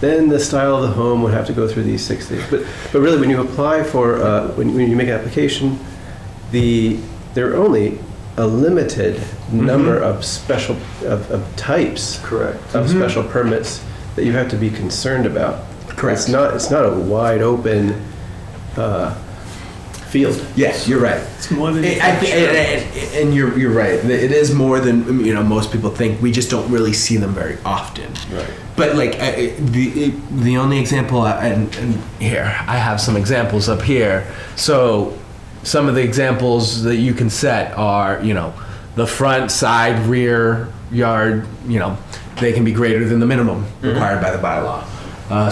then the style of the home would have to go through these 6 things. But really, when you apply for, when you make an application, there are only a limited number of special, of types Correct. of special permits that you have to be concerned about. Correct. It's not a wide open field. Yes, you're right. It's more than. And you're right. It is more than most people think. We just don't really see them very often. Right. But like the only example, and here I have some examples up here. So some of the examples that you can set are the front, side, rear yard. They can be greater than the minimum required by the bylaw.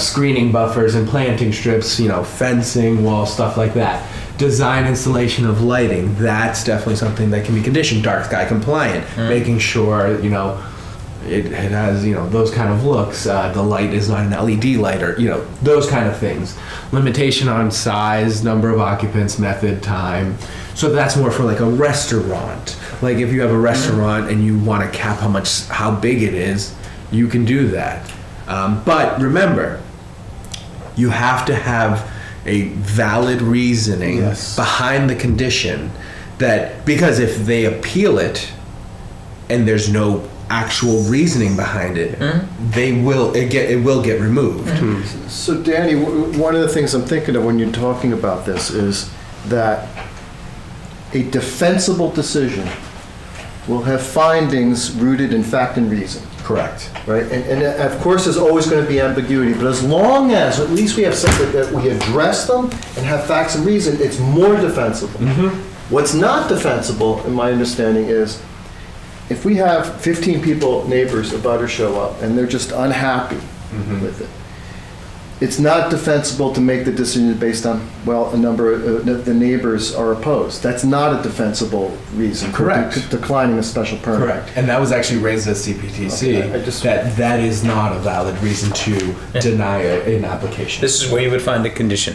Screening buffers and planting strips, fencing, walls, stuff like that. Design installation of lighting, that's definitely something that can be conditioned. Dark sky compliant, making sure, it has, those kind of looks. The light is not an LED light or, those kind of things. Limitation on size, number of occupants, method, time. So that's more for like a restaurant. Like if you have a restaurant and you want to cap how big it is, you can do that. But remember, you have to have a valid reasoning Yes. behind the condition because if they appeal it and there's no actual reasoning behind it, it will get removed. So Danny, one of the things I'm thinking of when you're talking about this is that a defensible decision will have findings rooted in fact and reason. Correct. Right, and of course, there's always going to be ambiguity, but as long as at least we have something that we address them and have facts and reason, it's more defensible. What's not defensible, in my understanding, is if we have 15 people, neighbors, abutters show up, and they're just unhappy with it, it's not defensible to make the decision based on, well, a number of the neighbors are opposed. That's not a defensible reason for Correct. declining a special permit. Correct. And that was actually raised at CPTC, Okay, I just- that is not a valid reason to deny an application. This is where you would find a condition.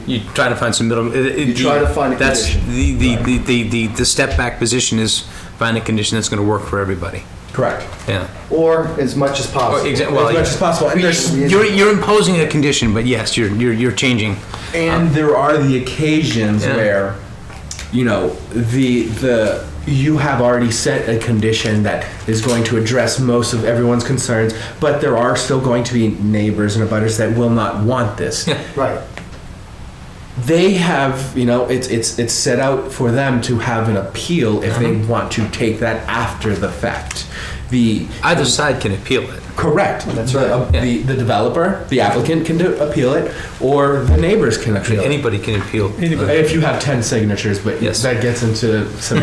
You try to find some middle. You try to find a that's condition. The step back position is find a condition that's going to work for everybody. Correct. Yeah. Or as much as possible. Well, As much as possible. And there's you're imposing a condition, but yes, you're changing. And there are the occasions Yeah. where, you know, you have already set a condition that is going to address most of everyone's concerns, but there are still going to be neighbors and abutters that will not want this. Right. They have, you know, it's set out for them to have an appeal if they want to take that after the fact. Either side can appeal it. Correct. That's right. The developer, the applicant can appeal it, or the neighbors can appeal it. Anybody can appeal. Anybody. If you have 10 signatures, but Yes. that gets into some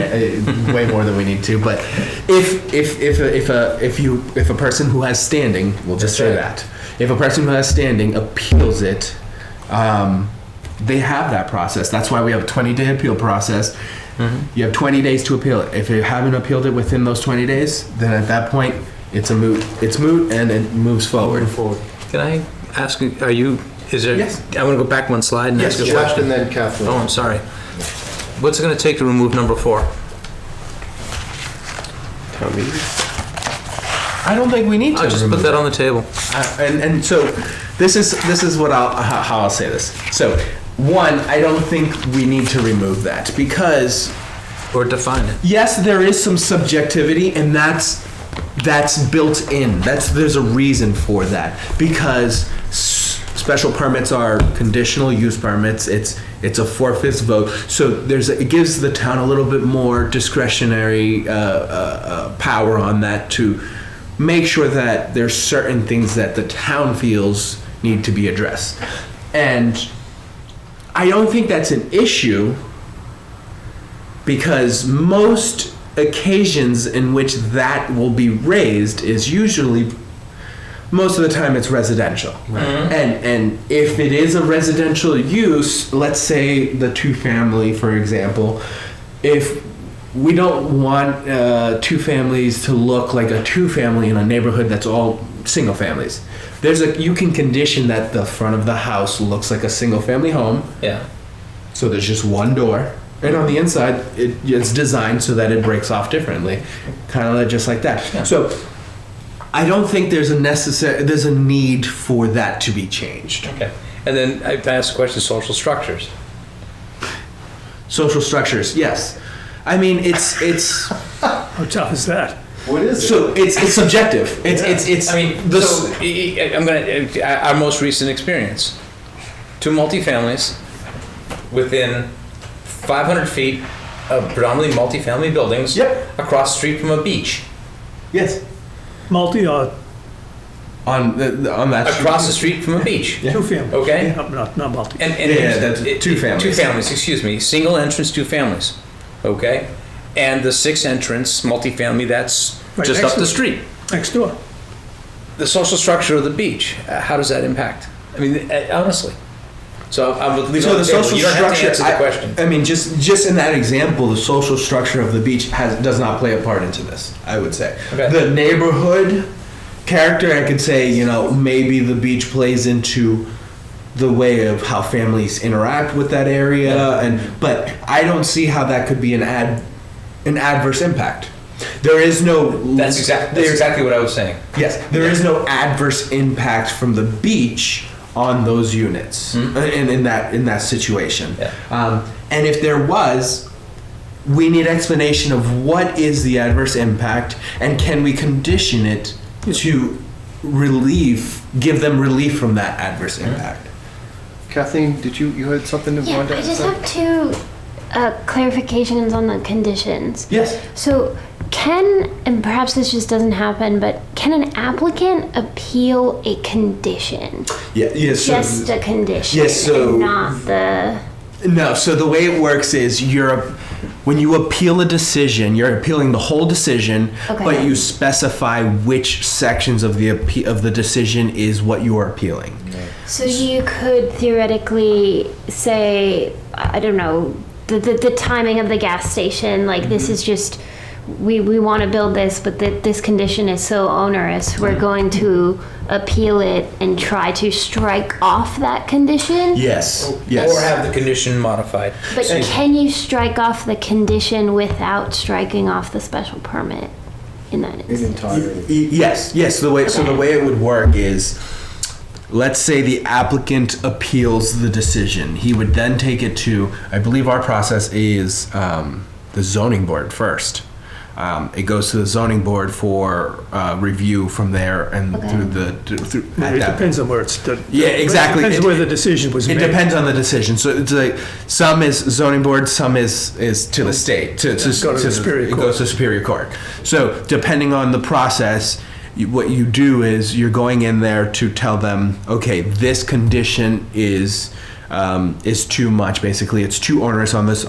way more than we need to. But if a person who has standing, we'll just say that, if a person who has standing appeals it, they have that process. That's why we have a 20-day appeal process. You have 20 days to appeal it. If you haven't appealed it within those 20 days, then at that point, it's a moot. It's moot, and it moves forward. Can I ask? Are you? Is there? Yes. I want to go back one slide and ask a Jeff question. and then Kathleen. Oh, I'm sorry. What's it going to take to remove number 4? Town meeting. I don't think we need to. I'll just put that on the table. And so this is what how I'll say this. So one, I don't think we need to remove that because Or define it. yes, there is some subjectivity, and that's built in. There's a reason for that because special permits are conditional use permits. It's a 4/5 vote, so it gives the town a little bit more discretionary power on that to make sure that there's certain things that the town feels need to be addressed, and I don't think that's an issue because most occasions in which that will be raised is usually, most of the time, it's residential. And if it is a residential use, let's say the 2-family, for example, if we don't want 2 families to look like a 2-family in a neighborhood that's all single families. You can condition that the front of the house looks like a single family home. Yeah. So there's just one door. And on the inside, it's designed so that it breaks off differently, kind of just like that. Yeah. So I don't think there's a need for that to be changed. Okay. And then I asked the question: social structures. Social structures, yes. I mean, it's How tough is that? What is it? so it's subjective. It's. I mean, I'm gonna our most recent experience: 2 multifamilies within 500 feet of predominantly multifamily buildings. Yep. Across the street from a beach. Yes. Multi or On that. Across the street from a beach. two family? Okay. Not multi. And Yeah, that's 2 families. 2 families, excuse me. Single entrance, 2 families. Okay? And the 6 entrance multifamily that's Right just next up to the it. street. Next door. The social structure of the beach, how does that impact? I mean, honestly. So I'm leaving So on the the table. social You don't have to structure. answer the question. I mean, just in that example, the social structure of the beach does not play a part into this. I would say Okay. the neighborhood character. I could say, you know, maybe the beach plays into the way of how families interact with that area, but I don't see how that could be an adverse impact. There is no. That's exactly what I was saying. Yes, there is no adverse impact from the beach on those units in that situation. Yeah. And if there was, we need explanation of what is the adverse impact and can we condition it to give them relief from that adverse impact. Kathleen, you had something to Yeah, want to I just say? have 2 clarifications on the conditions. Yes. So can, and perhaps this just doesn't happen, but can an applicant appeal a condition? Yeah. Yes. Just a condition, yes, so- and not the, No, so the way it works is when you appeal a decision, you're appealing the whole decision, Okay. but you specify which sections of the decision is what you are appealing. so you could theoretically say, I don't know, the timing of the gas station, like this is just, we want to build this, but this condition is so onerous, we're going to appeal it and try to strike off that condition? Yes. Yes. Or have the condition modified. But can you strike off the condition without striking off the special permit in that instance? Yes. Yes. So the way it would work is, let's say the applicant appeals the decision. He would then take it to, I believe our process is the zoning board first. It goes to the zoning board for review from there and through It depends on where it's. Yeah, exactly. Depends where the decision was It made. depends on the decision. So it's like some is zoning board, some is to the state. To Go to the Superior It Court. goes to Superior Court. So depending on the process, what you do is you're going in there to tell them, okay, this condition is too much. Basically, it's too onerous on this,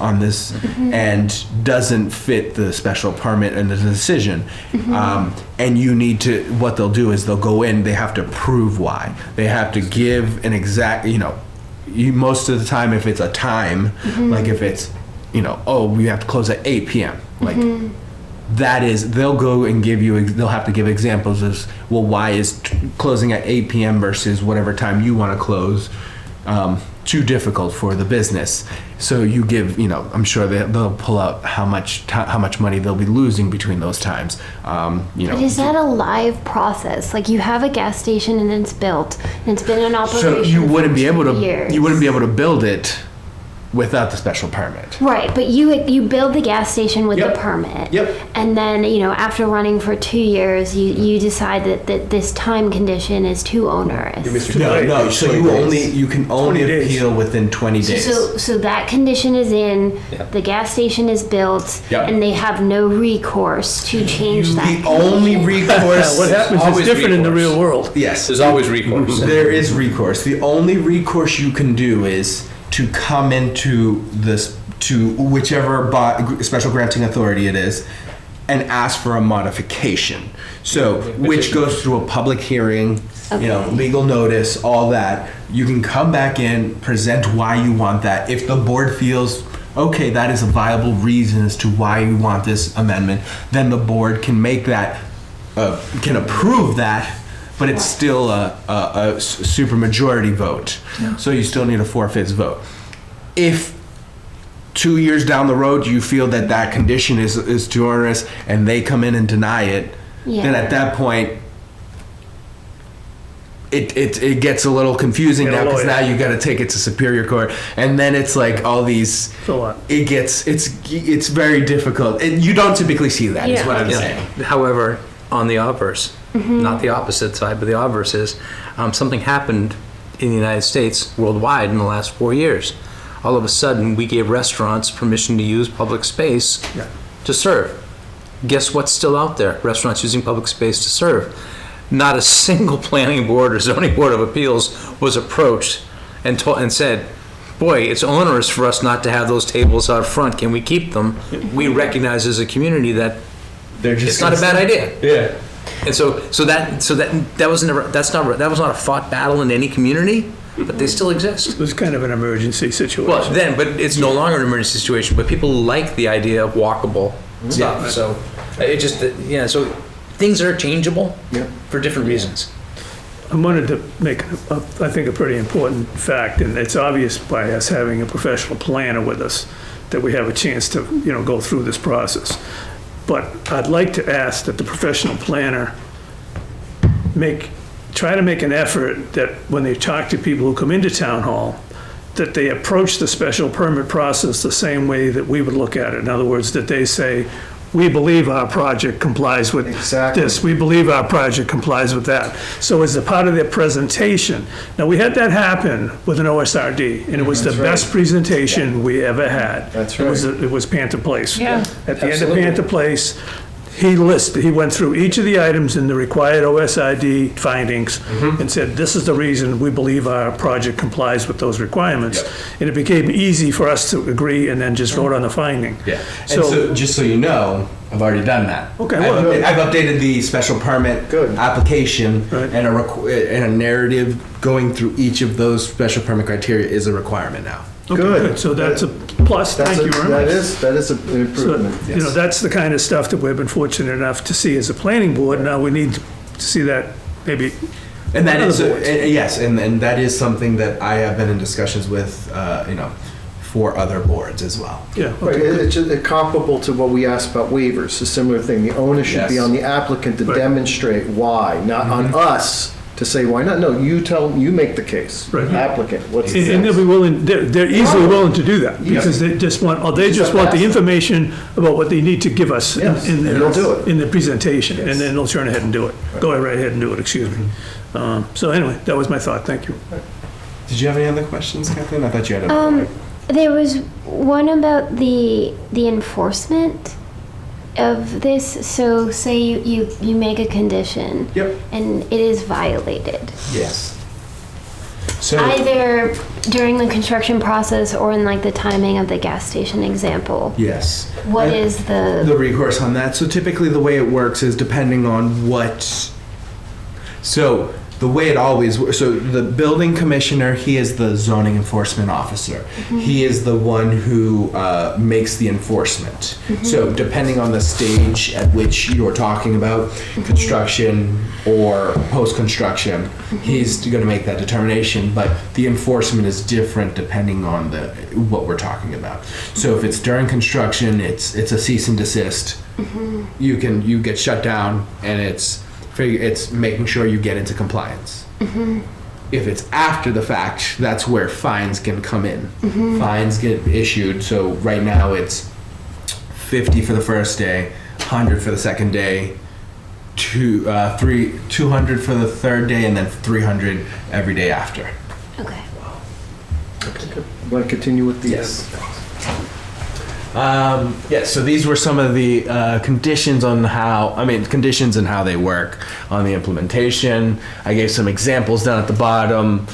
and doesn't fit the special permit and the decision. And you need to. What they'll do is they'll go in. They have to prove why. They have to give an exact. Most of the time, if it's a time, like if it's, we have to close at 8 p.m. Like. That is, they'll go and they'll have to give examples of, well, why is closing at 8 p.m. versus whatever time you want to close too difficult for the business. So you give, I'm sure they'll pull out how much money they'll be losing between those times. But is that a live process? Like you have a gas station and it's built and it's been in operation So you wouldn't be able to, years. you wouldn't be able to build it without the special permit. Right, but you build the gas station with Yep. the permit. Yep. And then, after running for 2 years, you decide that this time condition is too onerous. No. So you can only 20 days. appeal within 20 days. So that condition is in, the gas station is built, Yep. and they have no recourse to change that The only recourse. What happens is Always different in the recourse. real world. Yes. There's always recourse. There is recourse. The only recourse you can do is to come into to whichever special granting authority it is, and ask for a modification. So, which goes through a public hearing, legal notice, all that. You can come back in, present why you want that. If the board feels, okay, that is a viable reason as to why you want this amendment, then the board can make that, can approve that. But it's still a supermajority vote. So you still need a 4/5 vote. If 2 years down the road you feel that condition is too onerous and they come in and deny it, then at that point it gets a little confusing Get a now, because lawyer. now you got to take it to Superior Court, and then it's like all these. It's a lot. It's very difficult. You don't typically see that. Is Yeah. what I'm Yeah. saying. However, on the obverse, not the opposite side, but the obverse is, something happened in the United States worldwide in the last 4 years. All of a sudden, we gave restaurants permission to use public space to serve. Guess what's still out there? Restaurants using public space to serve. Not a single planning board or zoning board of appeals was approached and said, boy, it's onerous for us not to have those tables out front. Can we keep them? We recognize as a community that it's not a bad idea. Yeah. And that was not a fought battle in any community, but they still exist. It was kind of an emergency situation. Well, but it's no longer an emergency situation. But people like the idea of walkable stuff. Yeah. So it just So things are changeable for different reasons. I wanted to make, I think, a pretty important fact, and it's obvious by us having a professional planner with us that we have a chance to, go through this process. But I'd like to ask that the professional planner try to make an effort that when they talk to people who come into town hall, that they approach the special permit process the same way that we would look at it. In other words, that they say, we believe our project complies with Exactly. this, we believe our project complies with that. So as a part of their presentation, now, we had that happen with an OSRD, and it was the That's right. best presentation we ever had. That's It was Panther Place. Yeah. At the end of Absolutely. Panther Place, he went through each of the items in the required OSRD findings and said, this is the reason we believe our project complies with those requirements. And it became easy for us to agree and then just vote on the finding. Yeah. And So- so, just so you know, I've already done that. Okay, I've, well, good. I've updated the special permit Good. application, Right. and and a narrative going through each of those special permit criteria is a requirement now. Okay, Good. So that's a plus, thank you very much. That is an So, improvement. you know, that's the kind of stuff that we've been fortunate enough to see as a planning board. Now we need to see that maybe. And that on is, other boards. yes, and that is something that I have been in discussions with, for other boards as well. Yeah, Right, okay, good. it's comparable to what we asked about waivers, a similar thing. The onus should be Yes. on the applicant to Right. demonstrate why, not on us to say why not. No, you make the case. Right. Applicant, what's the And they'll be case? willing, they're easily willing to do that, because they just want, they just want the information about what they need to give us Yes, in and their, they'll do it. in the presentation, Yes. and then they'll turn ahead and do it. Go right ahead and do it, excuse me. So anyway, that was my thought, thank you. Did you have any other questions, Kathleen? I thought you had a. There was one about the enforcement of this. So say you make a condition Yep. and it is violated, Yes. So. either during the construction process or in like the timing of the gas station example. Yes. What And- is the recourse on that. So typically the way it works is depending on what, so the way it always, so the building commissioner, he is the zoning enforcement officer. He is the one who makes the enforcement. So depending on the stage at which you're talking about, construction or post-construction, he's going to make that determination, but the enforcement is different depending on what we're talking about. So if it's during construction, it's a cease and desist. You get shut down, and it's making sure you get into compliance. If it's after the fact, that's where fines can come in. Fines get issued. So right now it's 50 for the first day, 100 for the second day, 200 for the third day, and then 300 every day after. Okay. Want to continue with the? Yes. Yes, so these were some of the conditions and how they work on the implementation. I gave some examples down at the bottom.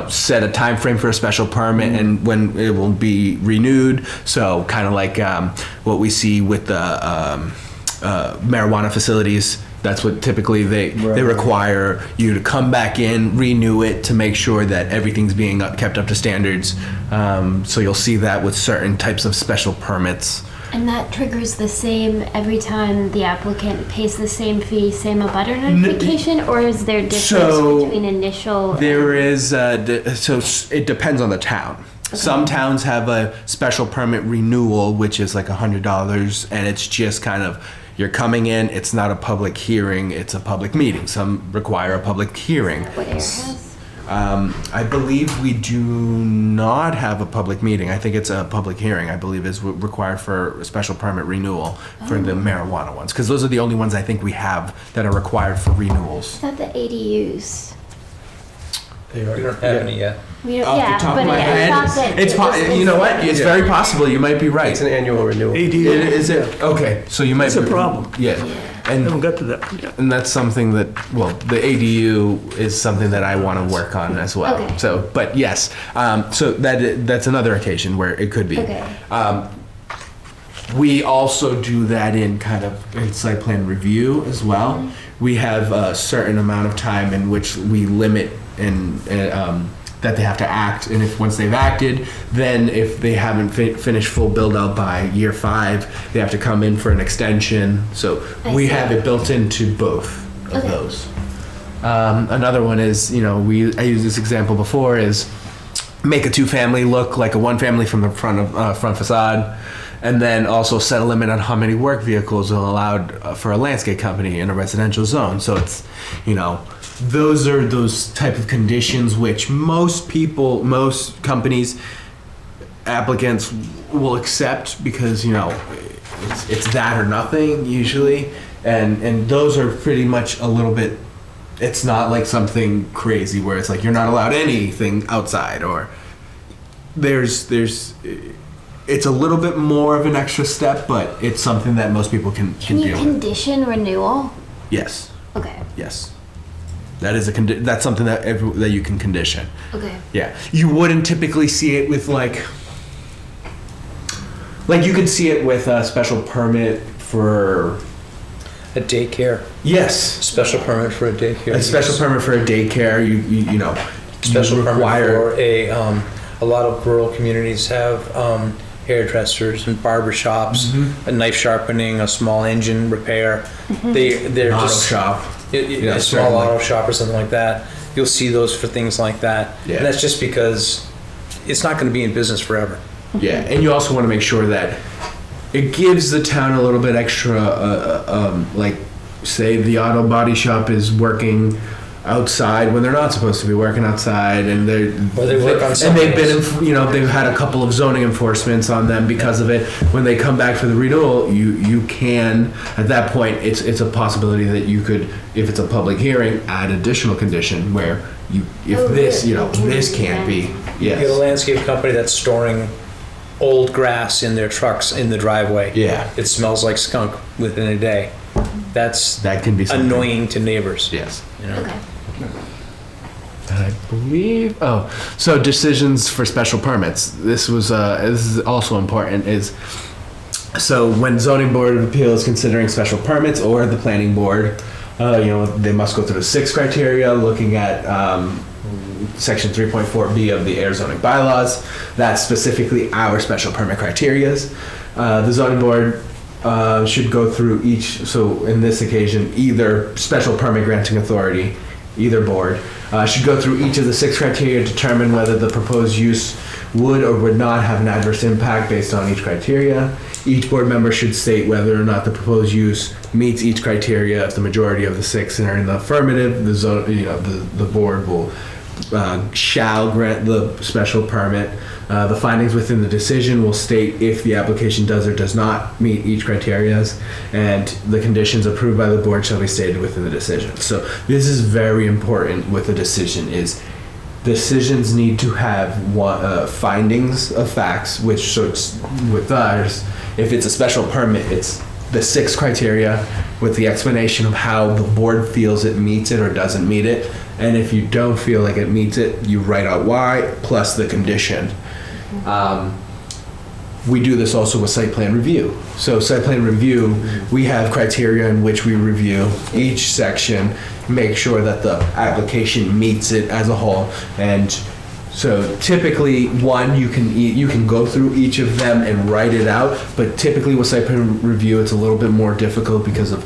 Set a time frame for a special permit and when it will be renewed. So kind of like what we see with the marijuana facilities. That's what typically they require you to come back in, renew it to make sure that everything's being kept up to standards. So you'll see that with certain types of special permits. And that triggers the same every time the applicant pays the same fee, same abutter notification, or is there difference So, between initial? There is, so it depends on the town. Some towns have a special permit renewal, which is like $100, and it's just kind of, you're coming in, it's not a public hearing, it's a public meeting. Some require a public hearing. What Ayer has? I believe we do not have a public meeting. I think it's a public hearing, I believe is required for a special permit renewal for the marijuana ones. Because those are the only ones I think we have that are required for renewals. Is that the ADUs? We don't have any yet. We don't, Off yeah, the top but of my I head, thought that it's it was you know what? listed. It's very possible. You might be right. It's an annual renewal. ADU, Is it? Okay, so you might. It's a be- problem. Yeah, haven't and got to that yet. that's something that the ADU is something that I want to work on as well. Okay. So, but yes, so that's another occasion where it could be. Okay. We also do that in site plan review as well. We have a certain amount of time in which we limit and that they have to act, and if once they've acted, then if they haven't finished full build out by year 5, they have to come in for an extension. So I we see. have it built into both of Okay. those. Another one is, I used this example before, is make a 2-family look like a 1-family from the front facade, and then also set a limit on how many work vehicles are allowed for a landscape company in a residential zone. So it's, those are those type of conditions which most companies applicants will accept because, you know, it's that or nothing usually. And those are pretty much a little bit, it's not like something crazy where it's like you're not allowed anything outside, or there's it's a little bit more of an extra step, but it's something that most people can Can you deal with. condition renewal? Yes. Okay. Yes. That is that's something that that you can condition. Okay. Yeah. You wouldn't typically see it with like you could see it with a special permit for A daycare, yes, special permit for a daycare. a special permit for a daycare. You know, Special you permit require for a lot of rural communities have hairdressers and barber shops, a knife sharpening, a small engine repair. They're auto just shop. a small certainly. auto shop or something like that. You'll see those for things like that. Yeah. And that's just because it's not going to be in business forever. Yeah, and you also want to make sure that it gives the town a little bit extra, like, say the auto body shop is working outside when they're not supposed to be working outside, and they work on and they've been, Sundays. you know, they've had a couple of zoning enforcements on them because of it. When they come back for the renewal, you can at that point it's a possibility that you could, if it's a public hearing, add additional condition where if Oh, this, really? you know, this can't be. You get a Yes. landscape company that's storing old grass in their trucks in the driveway. Yeah. It smells like skunk within a day. That's That can be something. annoying to neighbors. Yes. You know? Okay. I believe. Oh, so decisions for special permits. This is also important. Is so when zoning board of appeals is considering special permits, or the planning board, you know, they must go through the 6 criteria, looking at section 3.4b of the air zoning bylaws. That's specifically our special permit criterias. The zoning board should go through each. So in this occasion, either special permit granting authority, either board, should go through each of the 6 criteria to determine whether the proposed use would or would not have an adverse impact based on each criteria. Each board member should state whether or not the proposed use meets each criteria. If the majority of the 6 are in the affirmative, the board will shall grant the special permit. The findings within the decision will state if the application does or does not meet each criteria, and the conditions approved by the board shall be stated within the decision. So this is very important with the decision. Is decisions need to have findings of facts, which so it's, with ours, if it's a special permit, it's the 6 criteria with the explanation of how the board feels it meets it or doesn't meet it. And if you don't feel like it meets it, you write out why, plus the condition. We do this also with site plan review. So site plan review, we have criteria in which we review each section, make sure that the application meets it as a whole. And so typically, one, you can go through each of them and write it out, but typically with site plan review, it's a little bit more difficult because of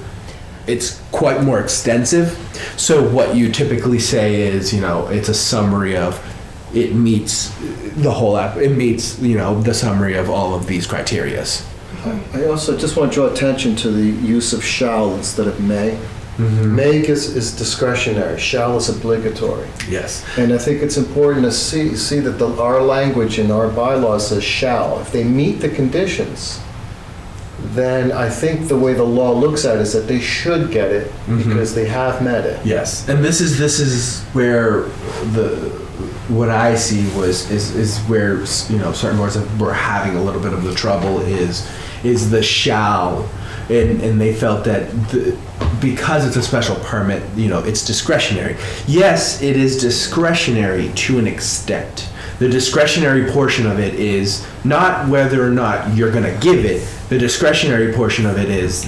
it's quite more extensive. So what you typically say is, you know, it's a summary of it meets the whole app. It meets, you know, the summary of all of these criterias. I also just want to draw attention to the use of shall instead of may. May is discretionary, shall is obligatory. Yes. And I think it's important to see that our language in our bylaws says shall. If they meet the conditions, then I think the way the law looks at it is that they should get it because they have met it. Yes. And this is where what I see is where, you know, certain boards were having a little bit of the trouble is the shall, and they felt that because it's a special permit, you know, it's discretionary. Yes, it is discretionary to an extent. The discretionary portion of it is not whether or not you're going to give it. The discretionary portion of it is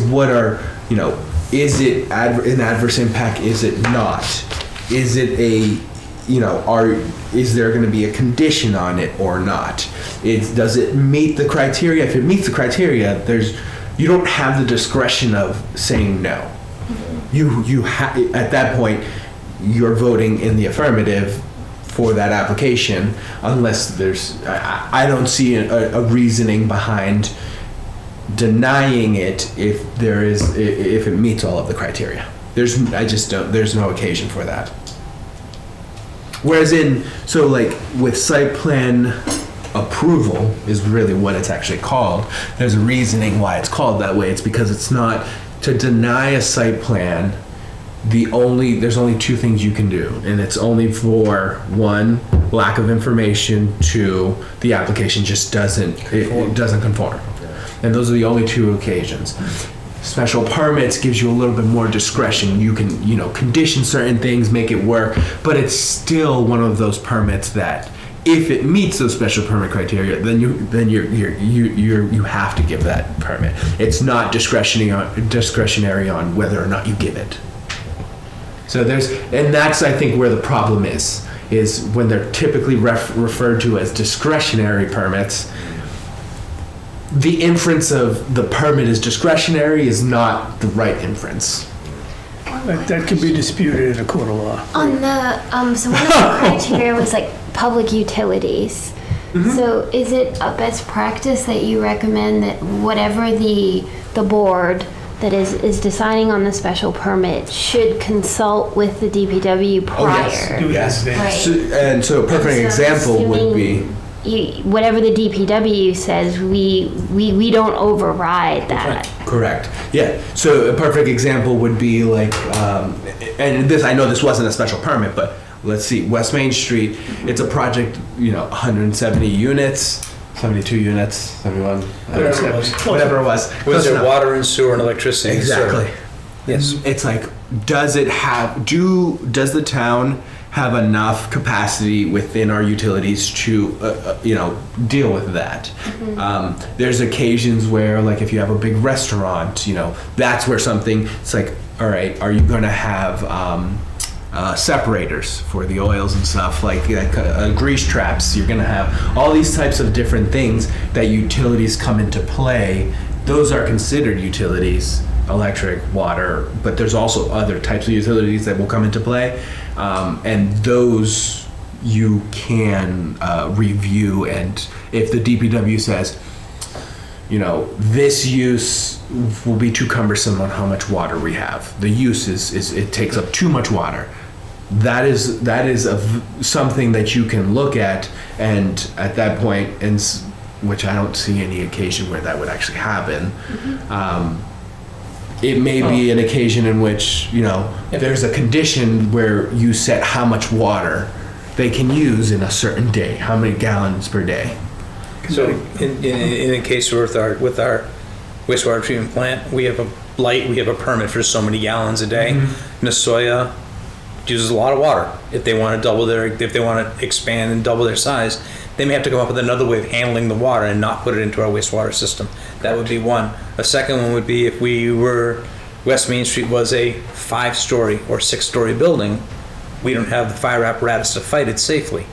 what are, you know, is it an adverse impact? Is it not? Is it a, you know, is there going to be a condition on it or not? Does it meet the criteria? If it meets the criteria, you don't have the discretion of saying no. At that point, you're voting in the affirmative for that application, unless I don't see a reasoning behind denying it if it meets all of the criteria. There's no occasion for that. Whereas with site plan approval is really what it's actually called. There's a reasoning why it's called that way. It's because it's not to deny a site plan. There's only two things you can do, and it's only for one, lack of information, two, the application just doesn't conform. And those are the only two occasions. Special permits gives you a little bit more discretion. You can, condition certain things, make it work, but it's still one of those permits that if it meets those special permit criteria, then you have to give that permit. It's not discretionary on whether or not you give it. So that's I think where the problem is when they're typically referred to as discretionary permits. The inference of the permit is discretionary is not the right inference. That can be disputed in a court of law. On the, so one of the criteria was like public utilities. So is it a best practice that you recommend that whatever the board that is deciding on the special permit should consult with the DPW prior? Yes. Right. So a perfect example would be... whatever the DPW says, we don't override that. Correct. Yeah. So a perfect example would be like, and I know this wasn't a special permit, but let's see, West Main Street. It's a project, 170 units, 72 units, 71, whatever it was. Was there water and sewer and electricity? Exactly. Yes. It's like, does the town have enough capacity within our utilities to, deal with that? There's occasions where, like, if you have a big restaurant, that's where it's like, all right, are you going to have separators for the oils and stuff, like grease traps? You're going to have all these types of different things that utilities come into play. Those are considered utilities, electric, water, but there's also other types of utilities that will come into play. And those you can review, and if the DPW says, this use will be too cumbersome on how much water we have. The use it takes up too much water. That is something that you can look at, and at that point, which I don't see any occasion where that would actually happen. It may be an occasion in which, there's a condition where you set how much water they can use in a certain day, how many gallons per day. So in a case with our wastewater treatment plant, we have a permit for so many gallons a day. Nasoya uses a lot of water. If they want to expand and double their size, they may have to come up with another way of handling the water and not put it into our wastewater system. That would be one. A second one would be if West Main Street was a 5-story or 6-story building, we don't have the fire apparatus to fight it safely.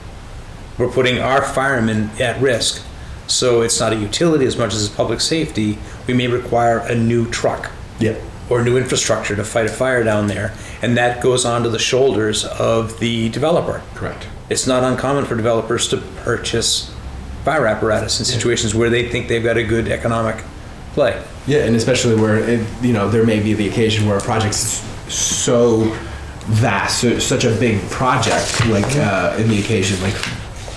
We're putting our firemen at risk. So it's not a utility as much as it's public safety. We may require a new truck. Yep. Or new infrastructure to fight a fire down there. And that goes onto the shoulders of the developer. Correct. It's not uncommon for developers to purchase fire apparatus in situations where they think they've got a good economic play. Yeah, and especially where there may be the occasion where a project's so vast, such a big project, like in the occasion, like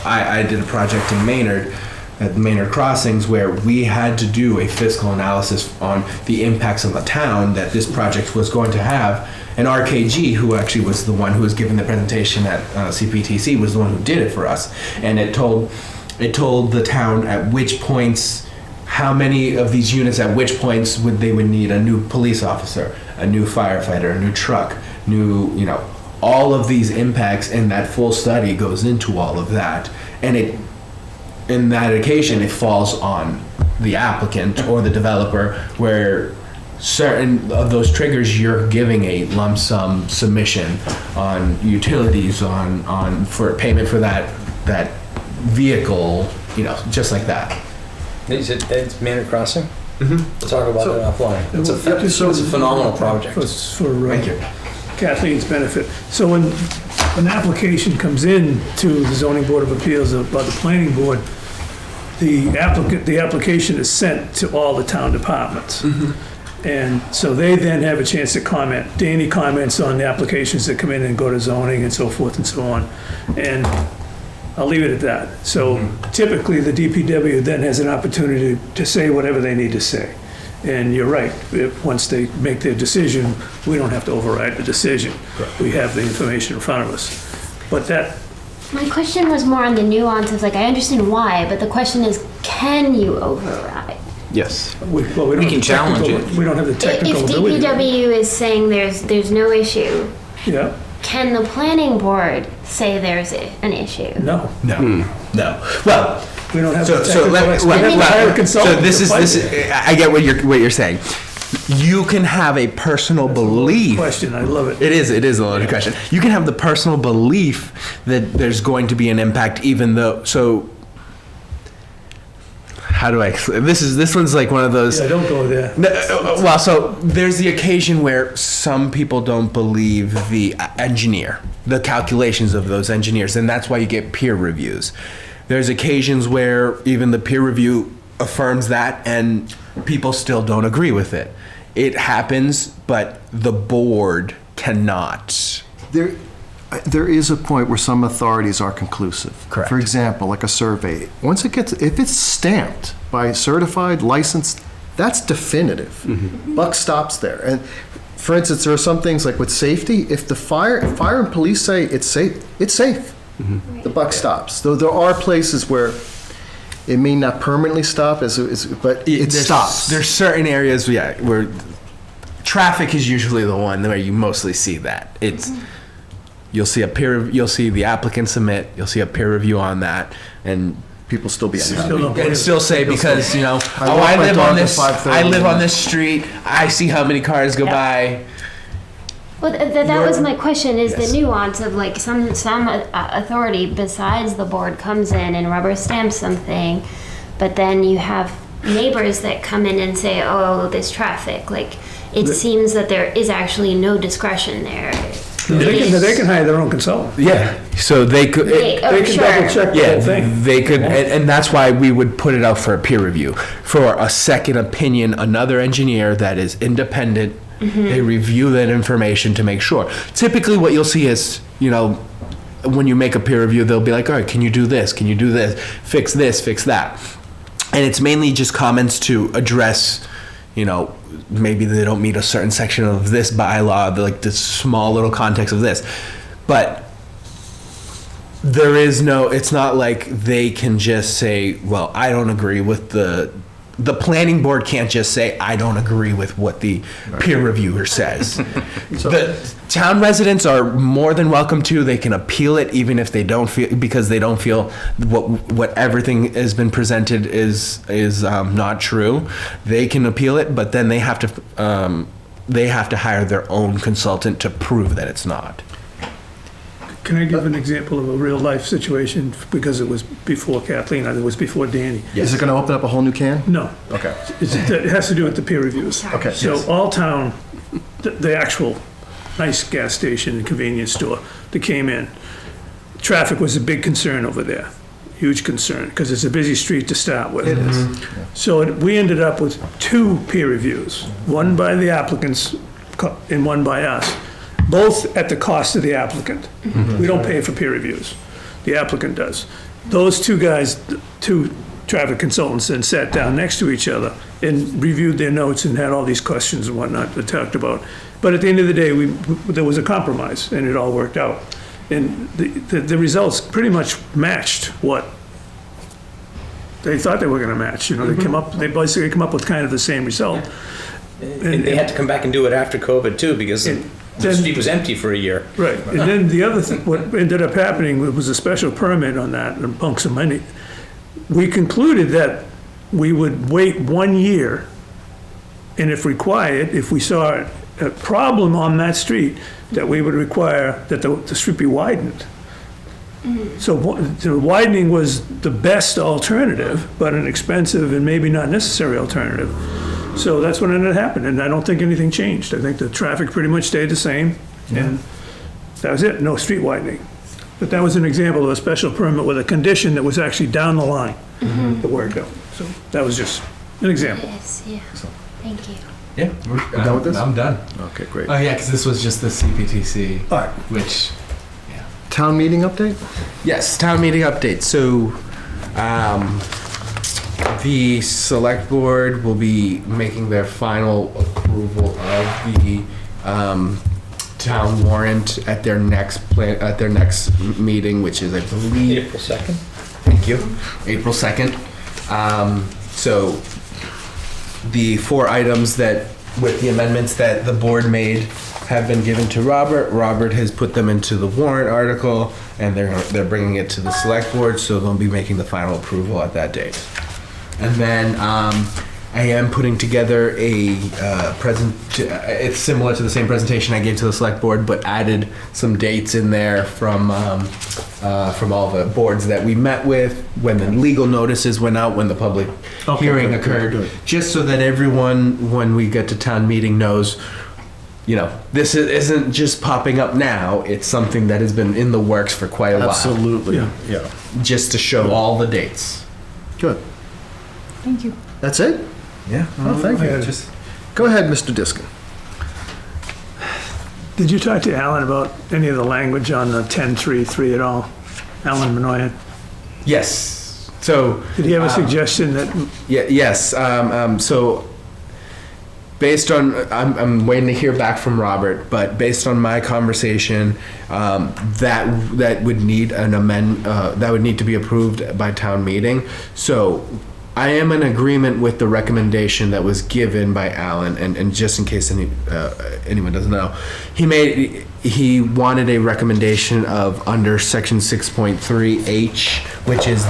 I did a project in Maynard, at Maynard Crossings, where we had to do a fiscal analysis on the impacts on the town that this project was going to have. And RKG, who actually was the one who was giving the presentation at CPTC, was the one who did it for us. And it told the town at which points, how many of these units at which points would need a new police officer, a new firefighter, a new truck, all of these impacts, and that full study goes into all of that. And in that occasion, it falls on the applicant or the developer, where certain of those triggers, you're giving a lump sum submission on utilities, for payment for that vehicle, just like that. It's Maynard Crossing? Mm-hmm. We'll talk about that offline. It's a phenomenal project. For Thank you. Kathleen's benefit. So when an application comes in to the Zoning Board of Appeals by the Planning Board, the application is sent to all the town departments. And so they then have a chance to comment. Danny comments on the applications that come in and go to zoning and so forth and so on. And I'll leave it at that. So typically, the DPW then has an opportunity to say whatever they need to say. And you're right, once they make their decision, we don't have to override the decision. We have the information in front of us. But that, My question was more on the nuance of, like, I understand why, but the question is, can you override? Yes. we don't We have can the challenge technical- it. We don't have the technical If ability. DPW is saying there's no issue, Yeah, can the planning board say there's an issue? no, No, no. Well, we don't have so the so technical let, expertise. let, We hire a consultant so this to is fight this. it. I get what you're saying. You can have a personal belief. Question, I love it. It is a loaded question. You can have the personal belief that there's going to be an impact, even though. So, how do I explain? This one's like one of those. Yeah, don't go there. No, well, so there's the occasion where some people don't believe the engineer, the calculations of those engineers, and that's why you get peer reviews. There's occasions where even the peer review affirms that, and people still don't agree with it. It happens, but the board cannot. There is a point where some authorities are conclusive. Correct. For example, like a survey. Once it gets, if it's stamped by certified, licensed, that's definitive. Buck stops there. And for instance, there are some things like with safety. If the fire and police say it's safe, it's safe. The buck stops. Though there are places where it may not permanently stop, but it stops. There's certain areas, where traffic is usually the one where you mostly see that. It's you'll see the applicant submit, you'll see a peer review on that, and People still be Still unhappy. don't believe and it. still say because I walk I my live dog on at this 5:30 I live in the on morning. this street. I see how many cars go by. Well, that was my question, is the nuance of, like, some authority besides the board comes in and rubber stamps something, but then you have neighbors that come in and say, oh, there's traffic. Like, it seems that there is actually no discretion there. They can hire their own consultant. Yeah, so they could. They They can double check the Yeah, whole thing. they could, and that's why we would put it out for a peer review, for a second opinion, another engineer that is independent. They review that information to make sure. Typically, what you'll see is, when you make a peer review, they'll be like, all right, can you do this? Can you do this? Fix this, fix that. And it's mainly just comments to address, maybe they don't meet a certain section of this bylaw, like this small little context of this. But there is it's not like they can just say, well, I don't agree with the planning board can't just say, I don't agree with what the peer reviewer says. The town residents are more than welcome to. They can appeal it even if they don't feel, because they don't feel what everything has been presented is not true. They can appeal it, but then they have to hire their own consultant to prove that it's not. Can I give an example of a real-life situation, because it was before Kathleen, it was before Danny? Is it going to open up a whole new can? No, Okay. it has to do with the peer reviews. Okay. So Alltown, the actual nice gas station and convenience store that came in, traffic was a big concern over there, huge concern, because it's a busy street to start with. So we ended up with 2 peer reviews, one by the applicants and one by us, both at the cost of the applicant. We don't pay for peer reviews. The applicant does. Those 2 guys, 2 traffic consultants, then sat down next to each other and reviewed their notes and had all these questions and whatnot that talked about. But at the end of the day, there was a compromise, and it all worked out. And the results pretty much matched what they thought they were going to match. They basically come up with kind of the same result. And they had to come back and do it after COVID too, because the street was empty for a year. Right, and then the other thing, what ended up happening was a special permit on that, and bunks of money. We concluded that we would wait 1 year, and if required, if we saw a problem on that street, that we would require that the street be widened. So the widening was the best alternative, but an expensive and maybe not necessary alternative. So that's what ended up happening, and I don't think anything changed. I think the traffic pretty much stayed the same, and that was it, no street widening. But that was an example of a special permit with a condition that was actually down the line that worked out. So that was just an example. Yes, yeah. Thank you. Yeah, We're done with this? I'm done. Okay, great. Oh yeah, because this was just the CPTC, All right. which Town meeting update? Yes, town meeting update. So, the select board will be making their final approval of the town warrant at their next meeting, which is, I believe, April 2nd. thank you, April 2nd. So, the 4 items that, with the amendments that the board made, have been given to Robert. Robert has put them into the warrant article, and they're bringing it to the select board, so they'll be making the final approval at that date. And then I am putting together a it's similar to the same presentation I gave to the select board, but added some dates in there from all the boards that we met with, when the legal notices went out, when the public hearing occurred, just so that everyone, when we get to town meeting, knows, you know, this isn't just popping up now. It's something that has been in the works for quite a while. Absolutely, yeah. Just to show all the dates. Good. Thank you. That's it? Yeah. Oh, thank you. Go ahead, Mr. Diskin. Did you talk to Alan about any of the language on the 10.3.3 at all? Alan Minoyan? Yes. So. Did he have a suggestion that, Yes. So, based on, I'm waiting to hear back from Robert, but based on my conversation, that would need an that would need to be approved by town meeting. So, I am in agreement with the recommendation that was given by Alan, and just in case anyone doesn't know, he wanted a recommendation of under section 6.3H, which is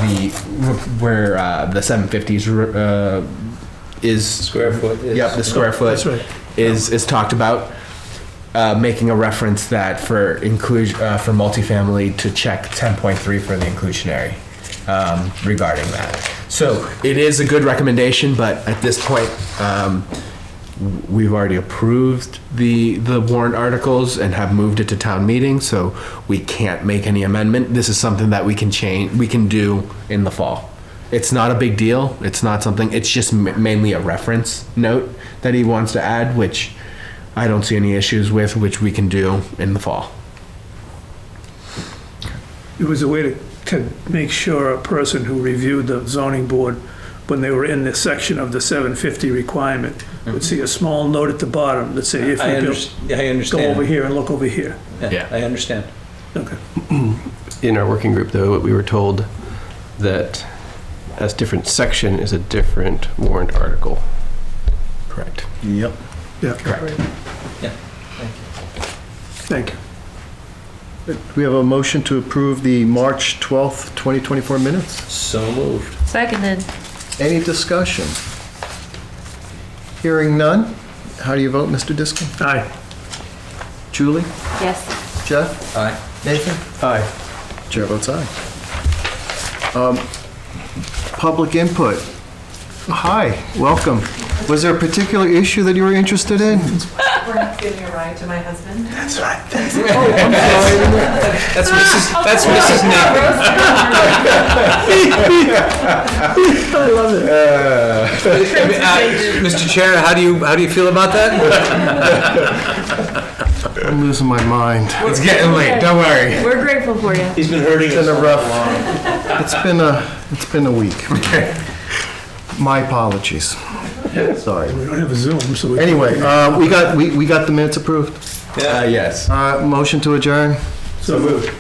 where the 750s is Square foot. Yep, the square foot that's right. is talked about, making a reference that for inclusion for multifamily to check 10.3 for the inclusionary, regarding that. So it is a good recommendation, but at this point, we've already approved the warrant articles and have moved it to town meeting, so we can't make any amendment. This is something that we can do in the fall. It's not a big deal. It's not something, it's just mainly a reference note that he wants to add, which I don't see any issues with, which we can do in the fall. it was a way to make sure a person who reviewed the zoning board, when they were in this section of the 750 requirement, would see a small note at the bottom that say, if I you build, understand. go over here and look over here. Yeah. I understand. Okay. In our working group, though, we were told that a different section is a different warrant article. Correct. Yep. Yeah. Correct. Yeah. Thank you. We have a motion to approve the March 12th, 2024 minutes. So moved. Seconded. Any discussion? Hearing none. How do you vote, Mr. Diskin? Aye. Julie? Yes. Jeff? Aye. Nathan? Aye. Chair votes aye. Public input. Hi, welcome. Was there a particular issue that you were interested in? Perhaps giving a ride to my husband. That's Mrs. Nathan. Mr. Chair, how do you feel about that? I'm losing my mind. It's getting late. Don't worry. We're grateful for you. He's been hurting us. It's been a week. My apologies. Sorry. We don't have a Zoom, so we. Anyway, we got the minutes approved. Yes. Motion to adjourn. So moved.